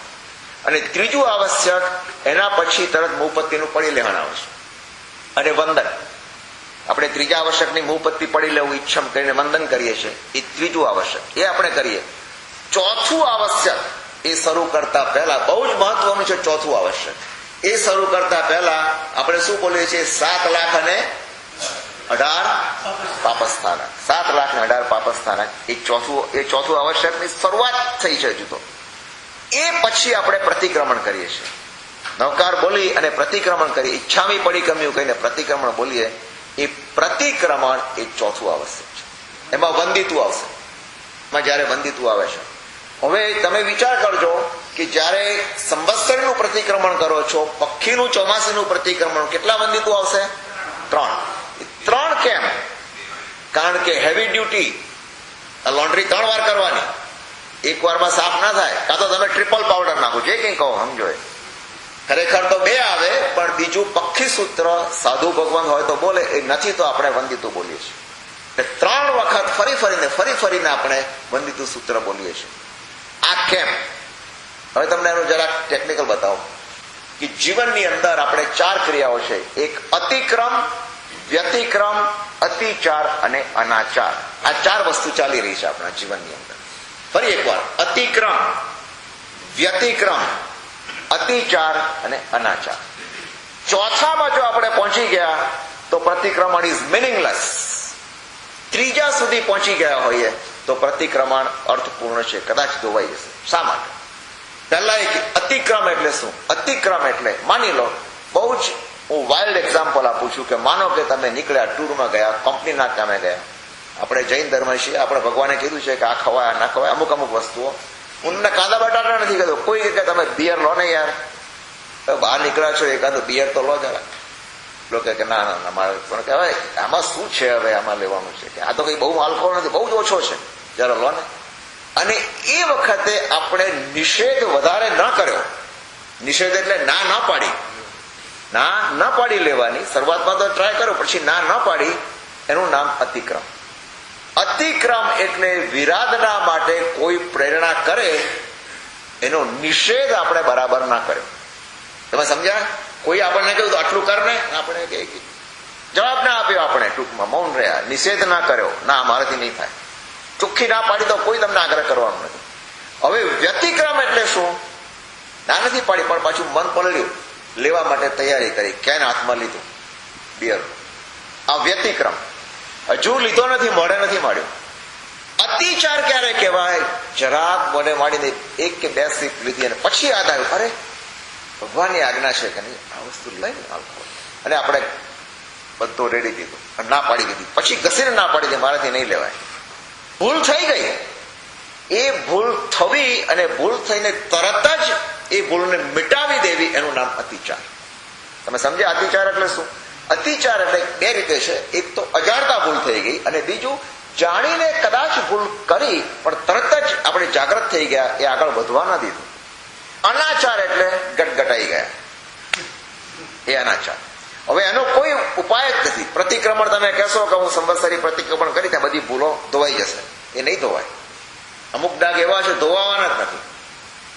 અને ત્રીજું આવશ્યક એના પછી તરત મુપત્તિનું પડી લેવાનું આવશ્યક. અને વંદન, આપણે ત્રીજા આવશ્યકની મુપત્તિ પડી લેવું ઈચ્છમ કરીને વંદન કરીએ છીએ, એ ત્રીજું આવશ્યક, એ આપણે કરીએ. ચોથું આવશ્યક એ શરૂ કરતા પહેલા, બહુ જ મહત્વનું છે ચોથું આવશ્યક. એ શરૂ કરતા પહેલા આપણે શું બોલીએ છીએ? 7 લાખ અને 18 પાપસ્થાનક. 7 લાખ ને 18 પાપસ્થાનક એ ચોથું આવશ્યકની શરૂઆત થઈ છે હજુ તો. એ પછી આપણે પ્રતિક્રમણ કરીએ છીએ. નવકાર બોલી અને પ્રતિક્રમણ કરીએ, ઈચ્છામી પડી કમ્યું કહીને પ્રતિક્રમણ બોલીએ. એ પ્રતિક્રમણ એ ચોથું આવશ્યક છે. એમાં વંદિતું આવશે, એમાં જયારે વંદિતું આવે છે. હવે તમે વિચાર કરજો કે જયારે સંવત્સરનું પ્રતિક્રમણ કરો છો, પક્ષીનું ચોમાસીનું પ્રતિક્રમણ, કેટલા વંદિતું આવશે? 3. 3 કેમ? કારણ કે હેવી ડ્યુટી આ લોન્ડ્રી 3 વાર કરવાની, એક વારમાં સાફ ના થાય. કાં તો તમે ટ્રિપલ પાવડર નાખો, જે કંઈ કહો સમજો. ખરેખર તો 2 આવે, પણ બીજું પક્ષી સૂત્ર સાધુ ભગવાન હોય તો બોલે, એ નથી તો આપણે વંદિતું બોલીએ છીએ. 3 વખત ફરી ફરીને આપણે વંદિતું સૂત્ર બોલીએ છીએ. આ કેમ? હવે તમને એનું જરાક ટેકનિકલ બતાવો કે જીવનની અંદર આપણે 4 ક્રિયાઓ છે. એક અતિક્રમ, વ્યતિક્રમ, અતિચાર અને અનાચાર. આ 4 વસ્તુ ચાલી રહી છે આપણા જીવનની અંદર. ફરી એકવાર, અતિક્રમ, વ્યતિક્રમ, અતિચાર અને અનાચાર. ચોથામાં જો આપણે પહોંચી ગયા તો પ્રતિક્રમણ ઇઝ મિનિંગલેસ. 3જા સુધી પહોંચી ગયા હોઈએ તો પ્રતિક્રમણ અર્થપૂર્ણ છે, કદાચ ધોવાઈ જશે. શા માટે? પહેલા એક અતિક્રમ એટલે શું? અતિક્રમ એટલે માની લો, બહુ જ હું વાઇલ્ડ એક્ઝામ્પલ આપું છું કે માનો કે તમે નીકળ્યા, ટૂરમાં ગયા, કંપનીના કામે ગયા. આપણે જૈન ધર્મ છીએ, આપણે ભગવાને કીધું છે કે આ ખવાય ના ખવાય, અમુક વસ્તુઓ. ઊનના કાંદા બટાટા નથી કહેતો. કોઈ કે તમે બિયર લો ને યાર, બહાર નીકળ્યા છો એકાદું બિયર તો લો જરા. લોકો કે ના ના મારે પણ કહેવાય આમાં શું છે, હવે આમાં લેવાનું છે કે આ તો કઈ બહુ આલ્કોહોલ નથી, બહુ જ ઓછો છે, જરા લો ને. અને એ વખતે આપણે નિષેધ વધારે ન કર્યો. નિષેધ એટલે ના ન પાડી, ના ન પાડી લેવાની. શરૂઆતમાં તો ટ્રાય કર્યો, પછી ના ન પાડી, એનું નામ અતિક્રમ. અતિક્રમ એટલે વિરાધના માટે કોઈ પ્રેરણા કરે એનો નિષેધ આપણે બરાબર ના કર્યો. તમે સમજ્યા? કોઈ આપણને કહ્યું તો આટલું કર ને, આપણે જવાબ ના આપ્યો, આપણે ટૂંકમાં મૌન રહ્યા, નિષેધ ના કર્યો, ના મારાથી નહીં થાય, ચોખ્ખી ના પાડી તો કોઈ તમને આગ્રહ કરવાનું નથી. હવે વ્યતિક્રમ એટલે શું? ના નથી પાડી પણ પાછું મન પલળ્યું, લેવા માટે તૈયારી કરી, કેન હાથમાં લીધું બિયર. આ વ્યતિક્રમ. હજુ લીધો નથી, મોઢે નથી માડ્યો. અતિચાર ક્યારે કહેવાય? જરાક મોઢે માડીને 1 કે 2 સીપ લીધી અને પછી યાદ આવ્યું, અરે ભગવાનની આજ્ઞા છે કે નહીં, આ વસ્તુ લઈને અને આપણે બધું રેડી દીધું, ના પાડી દીધી, પછી ઘસીને ના પાડી દે, મારાથી નહીં લેવાય. ભૂલ થઈ ગઈ. એ ભૂલ થવી અને ભૂલ થઈને તરત જ એ ભૂલને મિટાવી દેવી, એનું નામ અતિચાર. તમે સમજ્યા? અતિચાર એટલે શું? અતિચાર એટલે 2 રીતે છે. એક તો અજાણતા ભૂલ થઈ ગઈ, અને બીજું જાણીને કદાચ ભૂલ કરી પણ તરત જ આપણે જાગૃત થઈ ગયા, એ આગળ વધવા ના દીધું. અનાચાર એટલે ગટગટાઈ ગયા, એ અનાચાર. હવે એનો કોઈ ઉપાય જ નથી. પ્રતિક્રમણ તમે કહેશો કે હું સંવત્સરી પ્રતિક્રમણ કરી ત્યાં બધી ભૂલો ધોવાઈ જશે, એ નહીં ધોવાય. અમુક ડાઘ એવા છે ધોવાવાના જ નથી.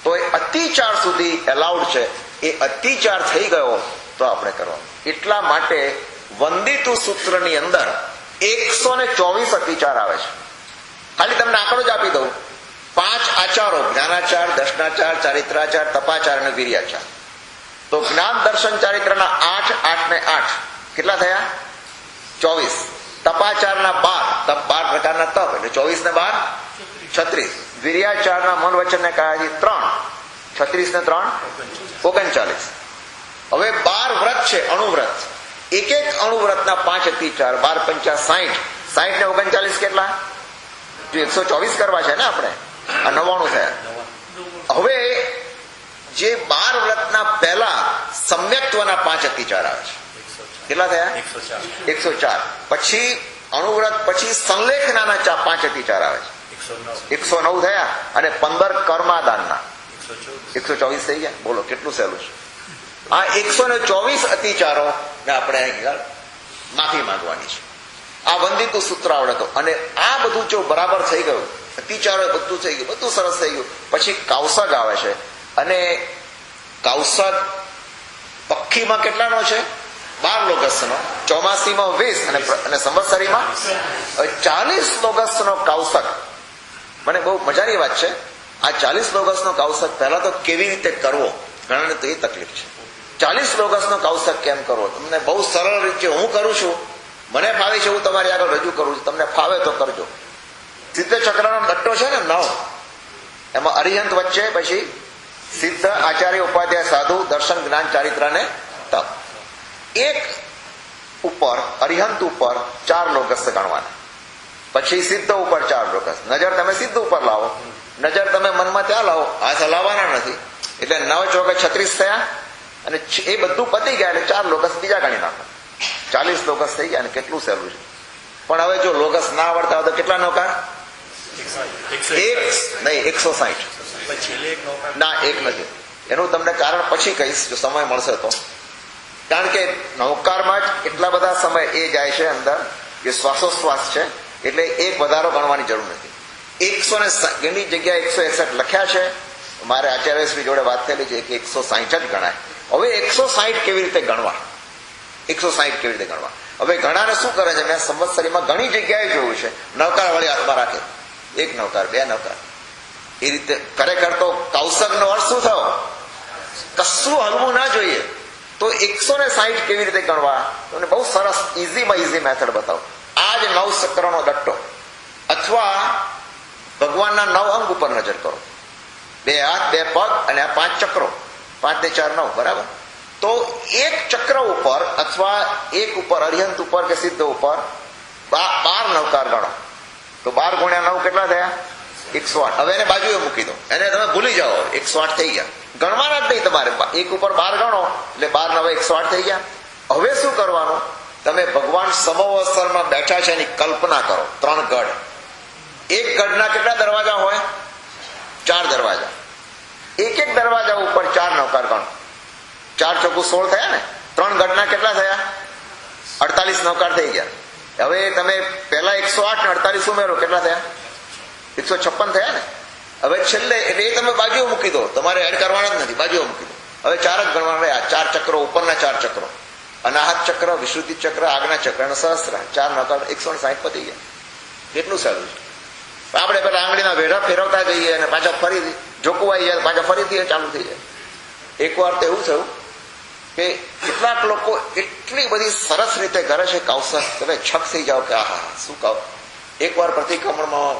તો એ અતિચાર સુધી એલાઉડ છે. એ અતિચાર થઈ ગયો તો આપણે કરવાનું. એટલા માટે વંદિતું સૂત્રની અંદર 124 અતિચાર આવે છે. ખાલી તમને આંકડો જ આપી દઉં. 5 આચારો, જ્ઞાનાચાર, દર્શનાચાર, ચારિત્રાચાર, તપાચાર અને વીર્યાચાર. તો જ્ઞાન દર્શન ચારિત્રના 8, 8 ને 8 કેટલા થયા? 24. તપાચારના 12, 12 પ્રકારના તપ એટલે 24 ને 12 36. વીર્યાચારના મન વચન ને કાયાથી 3, 36 ને 3 39. હવે 12 વ્રત છે, અણુવ્રત. એક અણુવ્રતના 5 અતિચાર, 12 પંચા 60, 60 ને 39 કેટલા? 124 કરવા છે ને આપણે, આ 99 થયા. હવે જે 12 વ્રતના પહેલા સમ્યક્ત્વના 5 અતિચાર આવે છે, કેટલા થયા? 104. પછી અણુવ્રત પછી સંલેખનાના 5 અતિચાર આવે છે, 109 થયા. અને 15 કર્માદાનના 124 થઈ ગયા. બોલો કેટલું સહેલું છે. આ 124 અતિચારો ને આપણે માફી માંગવાની છે. આ વંદિતું સૂત્ર આવડે તો. અને આ બધું જો બરાબર થઈ ગયું, અતિચારો બધું થઈ ગયું, બધું સરસ થઈ ગયું, પછી કૌશગ આવે છે. અને કૌશગ પક્ષીમાં કેટલાનો છે? 12 લોગસનો, ચોમાસીમાં 20 અને સંવત્સરીમાં 40 લોગસનો કૌશગ. મને બહુ મજાની વાત છે. આ 40 લોગસનો કૌશગ પહેલા તો કેવી રીતે કરવો, ઘણાને તો એ તકલીફ છે. 40 લોગસનો કૌશગ કેમ કરવો? તમને બહુ સરળ રીતે હું કરું છું, મને ફાવે છે, હું તમારી આગળ રજૂ કરું છું. તમને ફાવે તો કરજો. સિદ્ધ ચક્રનો દટ્ટો છે ને 9, એમાં અરિહંત વચ્ચે પછી સિદ્ધ, આચાર્ય, ઉપાધ્યાય, સાધુ, દર્શન, જ્ઞાન, ચારિત્ર ને તપ. એક ઉપર અરિહંત ઉપર 4 લોગસ ગણવાના, પછી સિદ્ધ ઉપર 4 લોગસ. નજર તમે સિદ્ધ ઉપર લાવો, નજર તમે મનમાં ત્યાં લાવો, હાથ હલાવવાના નથી. એટલે 9 ચોકે 36 થયા. અને એ બધું પતી ગયા એટલે 4 લોગસ બીજા ગણી નાખો, 40 લોગસ થઈ ગયા. અને કેટલું સહેલું છે. પણ હવે જો લોગસ ના આવડતા હોય તો કેટલા નોકાર? એક નહીં, 160. ના, એક નથી. એનું તમને કારણ પછી કહીશ જો સમય મળશે તો. કારણ કે નૌકારમાં જ એટલા બધા સમય એ જાય છે અંદર કે શ્વાસોશ્વાસ છે, એટલે એક વધારો ગણવાની જરૂર નથી. 100 ઘણી જગ્યાએ 161 લખ્યા છે. મારે આચાર્યશ્રી જોડે વાત થયેલી છે કે 160 જ ગણાય. હવે 160 કેવી રીતે ગણવા? 160 કેવી રીતે ગણવા? હવે ઘણાને શું કરે છે, મેં સંવત્સરીમાં ઘણી જગ્યાએ જોયું છે, નૌકાર વળી હાથમાં રાખે, 1 નૌકાર 2 નૌકાર એ રીતે. ખરેખર તો કૌશકનો અર્થ શું થયો? કશું હલવું ના જોઈએ. તો 160 કેવી રીતે ગણવા? તમને બહુ સરસ ઇઝીમાં ઇઝી મેથડ બતાવો. આ જ 9 ચક્રનો દટ્ટો અથવા ભગવાનના 9 અંગ ઉપર નજર કરો. 2 હાથ 2 પગ અને આ 5 ચક્રો, 5 ને 4 9, બરાબર? તો એક ચક્ર ઉપર અથવા એક ઉપર અરિહંત ઉપર કે સિદ્ધ ઉપર 12 નૌકાર ગણો. તો 12 ગુણ્યા 9 કેટલા થયા? 108. હવે એને બાજુએ મૂકી દો, એને તમે ભૂલી જાઓ, 108 થઈ ગયા. ગણવાના જ નહીં તમારે. એક ઉપર 12 ગણો એટલે 12 9 108 થઈ ગયા. હવે શું કરવાનું? તમે ભગવાન સમોવસરમાં બેઠા છે એની કલ્પના કરો. 3 ગઢ, એક ગઢના કેટલા દરવાજા હોય? 4 દરવાજા. એક દરવાજા ઉપર 4 નૌકાર ગણો. 4 ચોકુ 16 થયા ને? 3 ગઢના કેટલા થયા? 48 નૌકાર થઈ ગયા. હવે તમે પેલા 108 ને 48 ઉમેરો, કેટલા થયા? 156 થયા ને? હવે છેલ્લે એટલે એ તમે બાજુએ મૂકી દો, તમારે એડ કરવાના જ નથી, બાજુએ મૂકી દો. હવે 4 જ ગણવાના રહ્યા. 4 ચક્રો, ઉપરના 4 ચક્રો, અનાહત ચક્ર, વિશુદ્ધિ ચક્ર, આજ્ઞા ચક્ર અને સહસ્ત્ર, 4 નૌકાર, 160 પતી ગયા. કેટલું સારું છે. આપણે પેલા આંગળીના વેઢા ફેરવતા જઈએ અને પાછા ફરીથી જોકવાઈ જાય, પાછા ફરીથી ચાલુ થઈ જાય. એકવાર તો એવું થયું કે કેટલાક લોકો એટલી બધી સરસ રીતે કરે છે કૌશલ, તમે છક થઈ જાઓ કે આહા શું કહો. એકવાર પ્રતિક્રમણમાં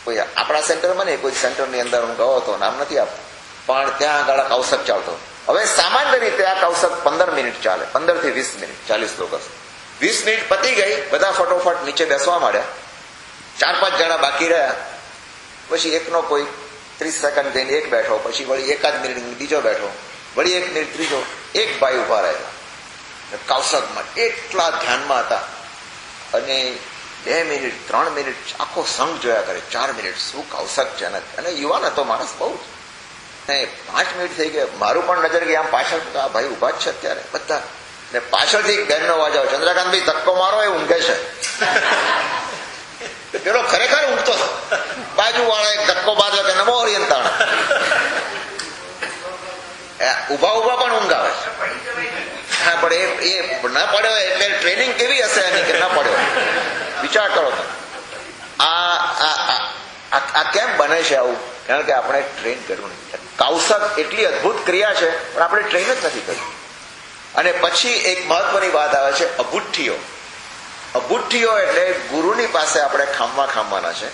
કોઈ આપણા સેન્ટરમાં ને કોઈ સેન્ટરની અંદર હું ગયો હતો, નામ નથી આપતો, પણ ત્યાં આગળ કૌશક ચાલતો. હવે સામાન્ય રીતે આ કૌશક 15 મિનિટ ચાલે, 15 થી 20 મિનિટ, 40 લોકો. 20 મિનિટ પતી ગઈ, બધા ફટોફટ નીચે બેસવા માંડ્યા. 4-5 જણા બાકી રહ્યા. પછી એકનો કોઈ 30 સેકન્ડ થઈને એક બેઠો, પછી વળી 1 મિનિટ બીજો બેઠો, વળી 1 મિનિટ ત્રીજો. એક ભાઈ ઉભા રહેલા કૌશકમાં, એટલા ધ્યાનમાં હતા. અને 2 મિનિટ 3 મિનિટ આખો સંઘ જોયા કરે. 4 મિનિટ શું કૌશક છે. અને યુવાન હતો માણસ બહુ જ. 5 મિનિટ થઈ ગયા, મારું પણ નજર ગઈ આમ પાછળ, આ ભાઈ ઉભા જ છે અત્યારે બધા. ને પાછળથી એક બેનનો અવાજ આવ્યો, ચંદ્રકાંતભાઈ ધક્કો મારો, એ ઊંઘે છે. પેલો ખરેખર ઊંઘતો હતો. બાજુ વાળા એક ધક્કો બાંધ્યો કે નમો હરિયંતાણા. ઉભા ઉભા પણ ઊંઘ આવે. હા, પણ એ ન પડ્યો એટલે ટ્રેનિંગ કેવી હશે એની કે ન પડ્યો. વિચાર કરો તમે. આ કેમ બને છે આવું? કારણ કે આપણે ટ્રેન કર્યું નથી. કૌશક એટલી અદભુત ક્રિયા છે, પણ આપણે ટ્રેન જ નથી કર્યું. અને પછી એક મહત્વની વાત આવે છે, અભુઠ્ઠીઓ. અભુઠ્ઠીઓ એટલે ગુરુની પાસે આપણે ખામવાના છે.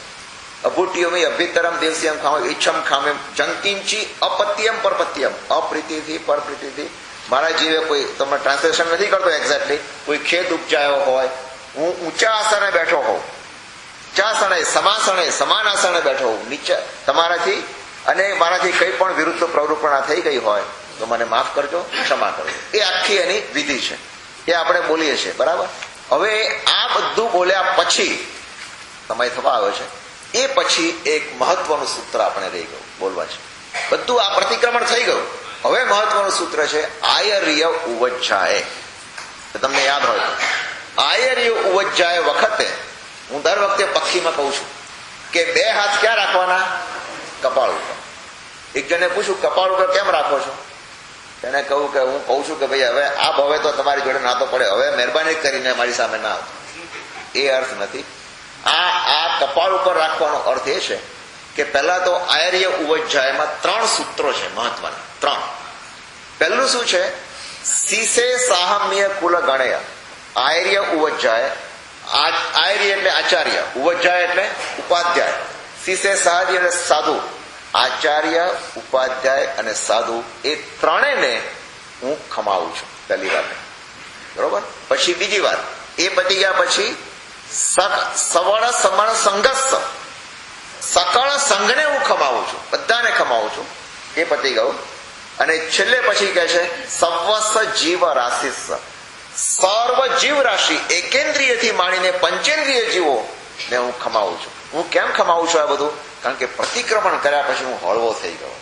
અભુઠ્ઠીઓ અભ્યતરમ દેવસ્યમ ખામ ઈચ્છમ ખામેમ જંકિંચી અપત્યમ પરપત્યમ, અપ્રીતિથી પરપ્રીતિથી. મારા જીવે કોઈ, તમને ટ્રાન્સલેશન નથી કરતો એક્ઝેક્ટલી, કોઈ ખેદ ઉપજાયો હોય, હું ઊંચા આસને બેઠો હોઉં, ઊંચાસણે સમાસણે સમાન આસણે બેઠો હોઉં નીચે તમારાથી, અને મારાથી કંઈ પણ વિરુદ્ધ પ્રવૃત્તિ થઈ ગઈ હોય તો મને માફ કરજો, ક્ષમા કરજો. એ આખી એની વિધિ છે, એ આપણે બોલીએ છીએ, બરાબર. હવે આ બધું બોલ્યા પછી સમય થવા આવ્યો છે, એ પછી એક મહત્વનું સૂત્ર આપણે રહી ગયું બોલવા છે. બધું આ પ્રતિક્રમણ થઈ ગયું. હવે મહત્વનું સૂત્ર છે આયર્ય ઉવજ્જાય. તમને યાદ હોય તો આયર્ય ઉવજ્જાય વખતે હું દર વખતે પક્ષીમાં કહું છું કે 2 હાથ ક્યાં રાખવાના? કપાળ ઉપર. એક જણે પૂછ્યું કપાળ ઉપર કેમ રાખો છો? એને કહું કે હું કહું છું કે ભાઈ હવે આ ભવે તો તમારી જોડે ના તો પડે, હવે મહેરબાની કરીને મારી સામે ના આવતો. એ અર્થ નથી. આ કપાળ ઉપર રાખવાનો અર્થ એ છે કે પહેલા તો આયર્ય ઉવજ્જાયમાં 3 સૂત્રો છે મહત્વના. 3. પહેલું શું છે? શીસે સાહમ્ય કુલ ગણ્ય. આયર્ય ઉવજ્જાય. આયર્ય એટલે આચાર્ય, ઉવજ્જાય એટલે ઉપાધ્યાય. શીસે સાહજી એટલે સાધુ. આચાર્ય, ઉપાધ્યાય અને સાધુ, એ ત્રણેયને હું ખમાવું છું. પહેલી વાત, બરોબર. પછી બીજી વાત, એ પતી ગયા પછી સવળ સમણ સંઘસ્સ, સકળ સંઘને હું ખમાવું છું, બધાને ખમાવું છું. એ પતી ગયું. અને છેલ્લે પછી કહે છે સવસ જીવ રાશિસ, સર્વ જીવ રાશિ એકેન્દ્રિયથી માંડીને પંચેન્દ્રિય જીવો ને હું ખમાવું છું. હું કેમ ખમાવું છું આ બધું? કારણ કે પ્રતિક્રમણ કર્યા પછી હું હળવો થઈ ગયો,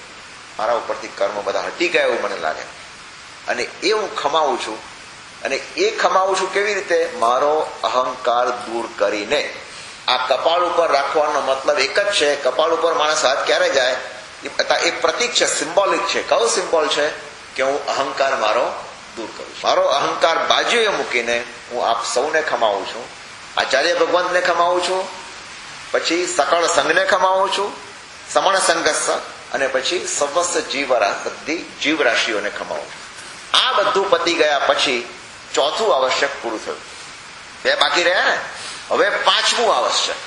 મારા ઉપરથી કર્મ બધા હટી ગયા એવું મને લાગે, અને એ હું ખમાવું છું. અને એ ખમાવું છું કેવી રીતે? મારો અહંકાર દૂર કરીને. આ કપાળ ઉપર રાખવાનો મતલબ એક જ છે. કપાળ ઉપર માણસ હાથ ક્યારે જાય? એ પ્રતીક છે, સિમ્બોલિક છે. કયો સિમ્બોલ છે? કે હું અહંકાર મારો દૂર કરું છું. મારો અહંકાર બાજુએ મૂકીને હું આપ સૌને ખમાવું છું. આચાર્ય ભગવંતને ખમાવું છું, પછી સકળ સંઘને ખમાવું છું, સમણ સંઘસ્સ, અને પછી સર્વસ્વ બધી જીવરાશિઓને ખમાવું છું. આ બધું પતી ગયા પછી ચોથું આવશ્યક પૂરું થયું. 2 બાકી રહ્યા ને? હવે 5મું આવશ્યક.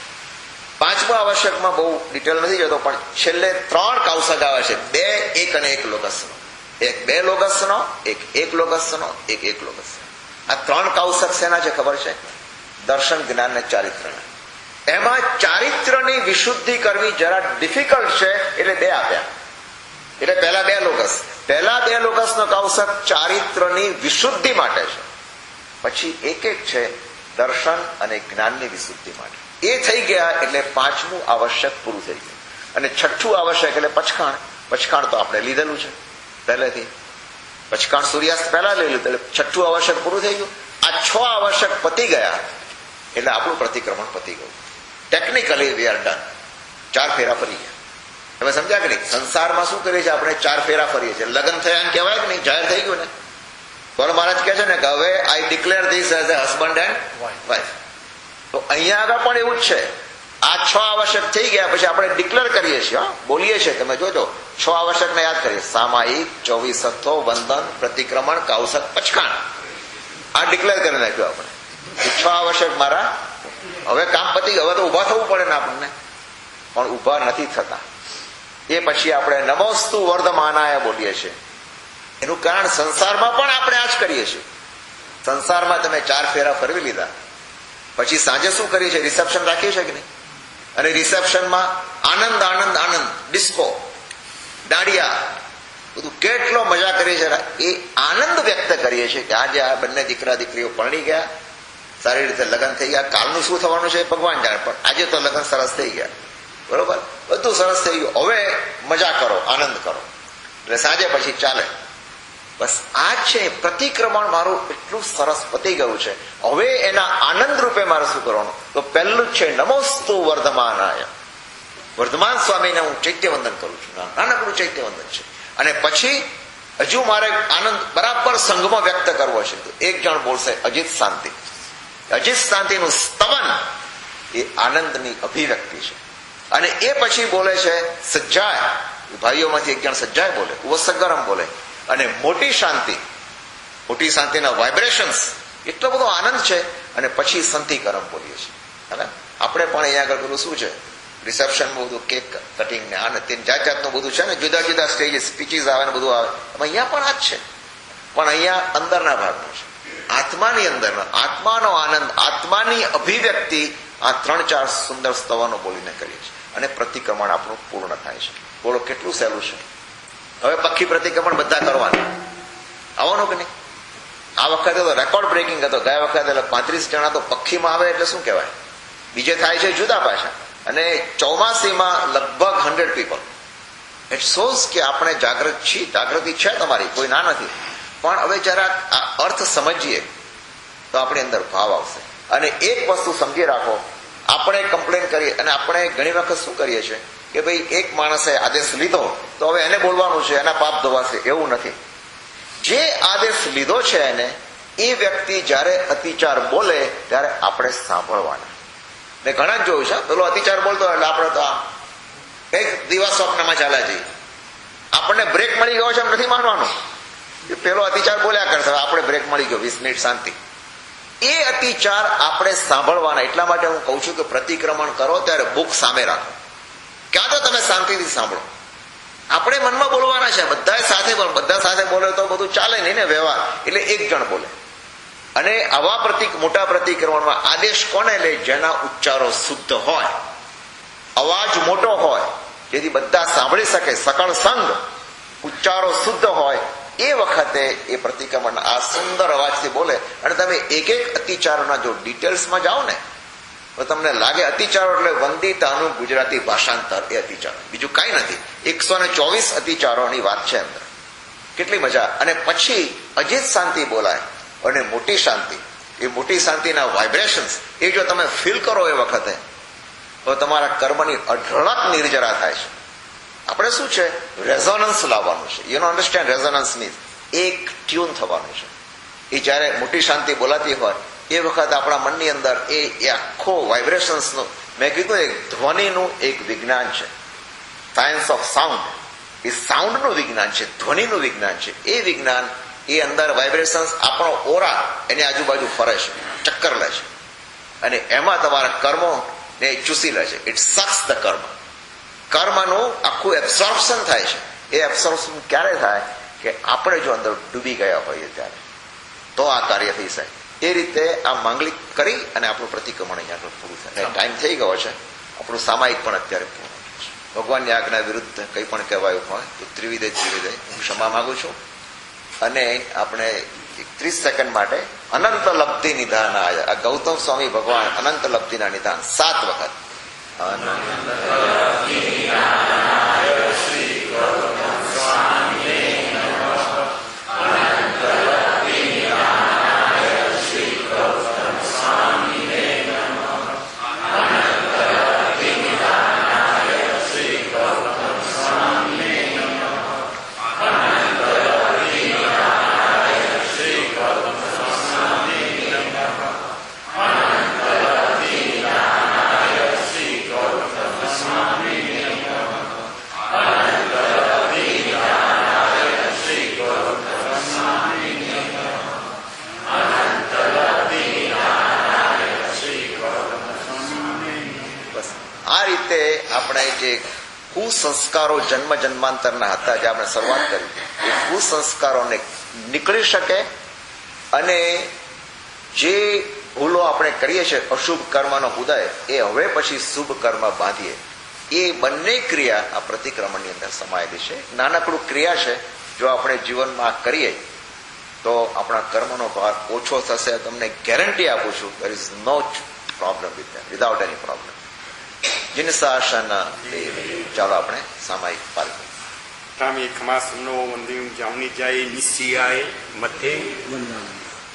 5મું આવશ્યકમાં બહુ ડિટેલ નથી જતો, પણ છેલ્લે 3 કૌશક આવે છે. 2, 1 અને 1 લોગસનો. 1 2 લોગસનો, 1 1 લોગસનો, 1 1 લોગસનો. આ 3 કૌશક શેના છે ખબર છે? દર્શન, જ્ઞાન અને ચારિત્રના. એમાં ચારિત્રની વિશુદ્ધિ કરવી જરા ડિફિકલ્ટ છે, એટલે 2 આપ્યા. એટલે પહેલા 2 લોગસ. પહેલા 2 લોગસનો કૌશક ચારિત્રની વિશુદ્ધિ માટે છે. પછી 1 1 છે દર્શન અને જ્ઞાનની વિશુદ્ધિ માટે. એ થઈ ગયા એટલે 5મું આવશ્યક પૂરું થઈ ગયું. અને 6થું આવશ્યક એટલે પચખાણ. પચખાણ તો આપણે લીધેલું છે પહેલેથી. પચખાણ સૂર્યાસ્ત પહેલા લઈ લીધું એટલે 6થું આવશ્યક પૂરું થઈ ગયું. આ 6 આવશ્યક પતી ગયા એટલે આપણું પ્રતિક્રમણ પતી ગયું. Technically we are done. 4 ફેરા ફરી ગયા. તમે સમજ્યા કે નહીં? સંસારમાં શું કરીએ છીએ આપણે? 4 ફેરા ફરીએ છીએ. લગ્ન થયા એમ કહેવાય કે નહીં? જાહેર થઈ ગયું ને? પણ મહારાજ કહે છે ને કે હવે I declare this as a husband and wife. તો અહીંયા આગળ પણ એવું જ છે. આ 6 આવશ્યક થઈ ગયા પછી આપણે ડિક્લેર કરીએ છીએ, બોલીએ છીએ. તમે જોજો 6 આવશ્યકને યાદ કરીએ: સામાયિક, 24 સત્થો, વંદન, પ્રતિક્રમણ, કૌશક, પચખાણ. આ ડિક્લેર કરી નાખ્યું આપણે. 6 આવશ્યક મારા હવે કામ પતી ગયું. હવે તો ઉભા થવું પડે ને આપણને, પણ ઉભા નથી થતા. એ પછી આપણે નમોસ્તુ વર્ધમાનાય બોલીએ છીએ. એનું કારણ સંસારમાં પણ આપણે આ જ કરીએ છીએ. સંસારમાં તમે 4 ફેરા ફરવી લીધા પછી સાંજે શું કરીએ છીએ? રિસેપ્શન રાખીએ છીએ કે નહીં? અને રિસેપ્શનમાં આનંદ આનંદ આનંદ, ડિસ્કો, દાંડિયા, બધું કેટલો મજા કરીએ છીએ. એ આનંદ વ્યક્ત કરીએ છીએ કે આજે આ બંને દીકરા દીકરીઓ પરણી ગયા, સારી રીતે લગ્ન થઈ ગયા. કાલનું શું થવાનું છે ભગવાન જાણે, પણ આજે તો લગ્ન સરસ થઈ ગયા. બરોબર, બધું સરસ થઈ ગયું. હવે મજા કરો, આનંદ કરો. એટલે સાંજે પછી ચાલે. બસ આ છે પ્રતિક્રમણ. મારું એટલું સરસ પતી ગયું છે. હવે એના આનંદ રૂપે મારે શું કરવાનું? તો પહેલું છે નમોસ્તુ વર્ધમાનાય. વર્ધમાન સ્વામીને હું ચૈત્યવંદન કરું છું. નાનકડું ચૈત્યવંદન છે. અને પછી હજુ મારે આનંદ બરાબર સંઘમાં વ્યક્ત કરવો છે. તો એક જણ બોલશે અજીત શાંતિ. અજીત શાંતિનું સ્તવન એ આનંદની અભિવ્યક્તિ છે. અને એ પછી બોલે છે સજ્જાય. ભાઈઓમાંથી એક જણ સજ્જાય બોલે, ઉવસગરમ બોલે. અને મોટી શાંતિ, મોટી શાંતિના વાઇબ્રેશન્સ, એટલો બધો આનંદ છે. અને પછી સંતિકરમ બોલીએ છીએ. હવે આપણે પણ અહીંયા આગળ પેલું શું છે, રિસેપ્શનમાં બધું કેક કટિંગ ને આ ને તે જાત જાતનું બધું છે ને, જુદા જુદા સ્ટેજીસ, સ્પીચીસ આવે ને બધું આવે. અહીંયા પણ આ જ છે, પણ અહીંયા અંદરના ભાગનું છે, આત્માની અંદરનો, આત્માનો આનંદ, આત્માની અભિવ્યક્તિ. આ 3-4 સુંદર સ્તવનો બોલીને કરીએ છીએ અને પ્રતિક્રમણ આપણું પૂર્ણ થાય છે. બોલો કેટલું સહેલું છે. હવે પક્ષી પ્રતિક્રમણ બધા કરવાનું. આવવાનું કે નહીં? આ વખતે તો રેકોર્ડ બ્રેકિંગ હતો. ગયા વખતે 35 જણા તો પક્ષીમાં આવે એટલે શું કહેવાય. બીજે થાય છે જુદા પાછા. અને ચોમાસીમાં લગભગ 100 પીપલ. ઇટ શોઝ કે આપણે જાગૃત છીએ. જાગૃતિ છે તમારી, કોઈ ના નથી. પણ હવે જરા આ અર્થ સમજીએ તો આપણી અંદર ભાવ આવશે. અને એક વસ્તુ સમજી રાખો, આપણે કમ્પ્લેન કરીએ અને આપણે ઘણી વખત શું કરીએ છીએ કે ભાઈ એક માણસે આદેશ લીધો તો હવે એને બોલવાનું છે, એના પાપ ધોવાશે. એવું નથી. જે આદેશ લીધો છે એને, એ વ્યક્તિ જયારે અતિચાર બોલે ત્યારે આપણે સાંભળવાના. મેં ઘણા જ જોયું છે, પેલો અતિચાર બોલતો એટલે આપણે તો એક દિવસ સ્વપ્નમાં ચાલ્યા જઈએ. આપણને બ્રેક મળી ગયો છે એમ નથી માનવાનું. પેલો અતિચાર બોલ્યા કરશે, આપણે બ્રેક મળી ગયો, 20 મિનિટ શાંતિ. એ અતિચાર આપણે સાંભળવાના. એટલા માટે હું કહું છું કે પ્રતિક્રમણ કરો ત્યારે બુક સામે રાખો. ક્યાં તો તમે શાંતિથી સાંભળો. આપણે મનમાં બોલવાના છે, બધા સાથે, બધા સાથે બોલે તો બધું ચાલે નહીં ને વ્યવહાર. એટલે એક જણ બોલે. અને આવા મોટા પ્રતિક્રમણમાં આદેશ કોને લે? જેના ઉચ્ચારો શુદ્ધ હોય, અવાજ મોટો હોય, જેથી બધા સાંભળી શકે, સકળ સંઘ, ઉચ્ચારો શુદ્ધ હોય. એ વખતે એ પ્રતિક્રમણ આ સુંદર અવાજથી બોલે. અને તમે એક એક અતિચારોના જો ડિટેલ્સમાં જાઓ ને તો તમને લાગે અતિચારો એટલે વંદિતાનું ગુજરાતી ભાષાંતર એ અતિચારો, બીજું કાંઈ નથી. 124 અતિચારોની વાત છે અંદર. કેટલી મજા. અને પછી અજીત શાંતિ બોલાય અને મોટી શાંતિ, એ મોટી શાંતિના વાઇબ્રેશન્સ એ જો તમે ફીલ કરો એ વખતે તો તમારા કર્મની અઢળક નિર્જરા થાય છે. આપણે શું છે, રેઝોનન્સ લાવવાનું છે. You know understand resonance means એક ટ્યુન થવાનું છે. એ જ્યારે મોટી શાંતિ બોલાતી હોય એ વખત આપણા મનની અંદર એ આખો વાઇબ્રેશન્સનું, મેં કીધું એક ધ્વનિનું એક વિજ્ઞાન છે. સાયન્સ ઓફ સાઉન્ડ એ સાઉન્ડનું વિજ્ઞાન છે, ધ્વનિનું વિજ્ઞાન છે. એ વિજ્ઞાન એ અંદર વાઇબ્રેશન્સ આપણો ઓરા એની આજુબાજુ ફરે છે, ચક્કર લે છે અને એમાં તમારા કર્મો ને ચૂસી લે છે. ઇટ સક્સ ધ કર્મ. કર્મનું આખું એબ્સોર્પ્શન થાય છે. એ એબ્સોર્પ્શન ક્યારે થાય કે આપણે જો અંદર ડૂબી ગયા હોઈએ ત્યારે, તો આ કાર્ય થઈ શકે. એ રીતે આ માંગલિક કરી અને આપણું પ્રતિક્રમણ અહીંયા આગળ પૂરું થાય. ટાઈમ થઈ ગયો છે. આપણું સામાયિક પણ અત્યારે પૂરું છે. ભગવાનની આજ્ઞા વિરુદ્ધ કંઈ પણ કહેવાયું હોય તો ત્રિવિધે હું ક્ષમા માંગુ છું. અને આપણે 30 સેકન્ડ માટે અનંત લબ્ધિ નિધાન આ ગૌતમ સ્વામી ભગવાન અનંત લબ્ધિના નિધાન 7 વખત. આપણે જે કુસંસ્કારો જન્મ જન્માંતરના હતા, જે આપણે શરૂઆત કરી, એ કુસંસ્કારોને નીકળી શકે અને જે ભૂલો આપણે કરીએ છીએ, અશુભ કર્મનો ઉદય, એ હવે પછી શુભ કર્મ બાંધીએ. એ બંને ક્રિયા આ પ્રતિક્રમણની અંદર સમાયેલી છે. નાનકડું ક્રિયા છે. જો આપણે જીવનમાં કરીએ તો આપણા કર્મનો ભાર ઓછો થશે. તમને ગેરંટી આપું છું. there is no problem with that, without any problem. જિનસાસન ચાલો આપણે સામાયિક પાલન. રામી ખમાસનો વંદિમ જાવની જાય નિશ્ચિયાય મધ્ય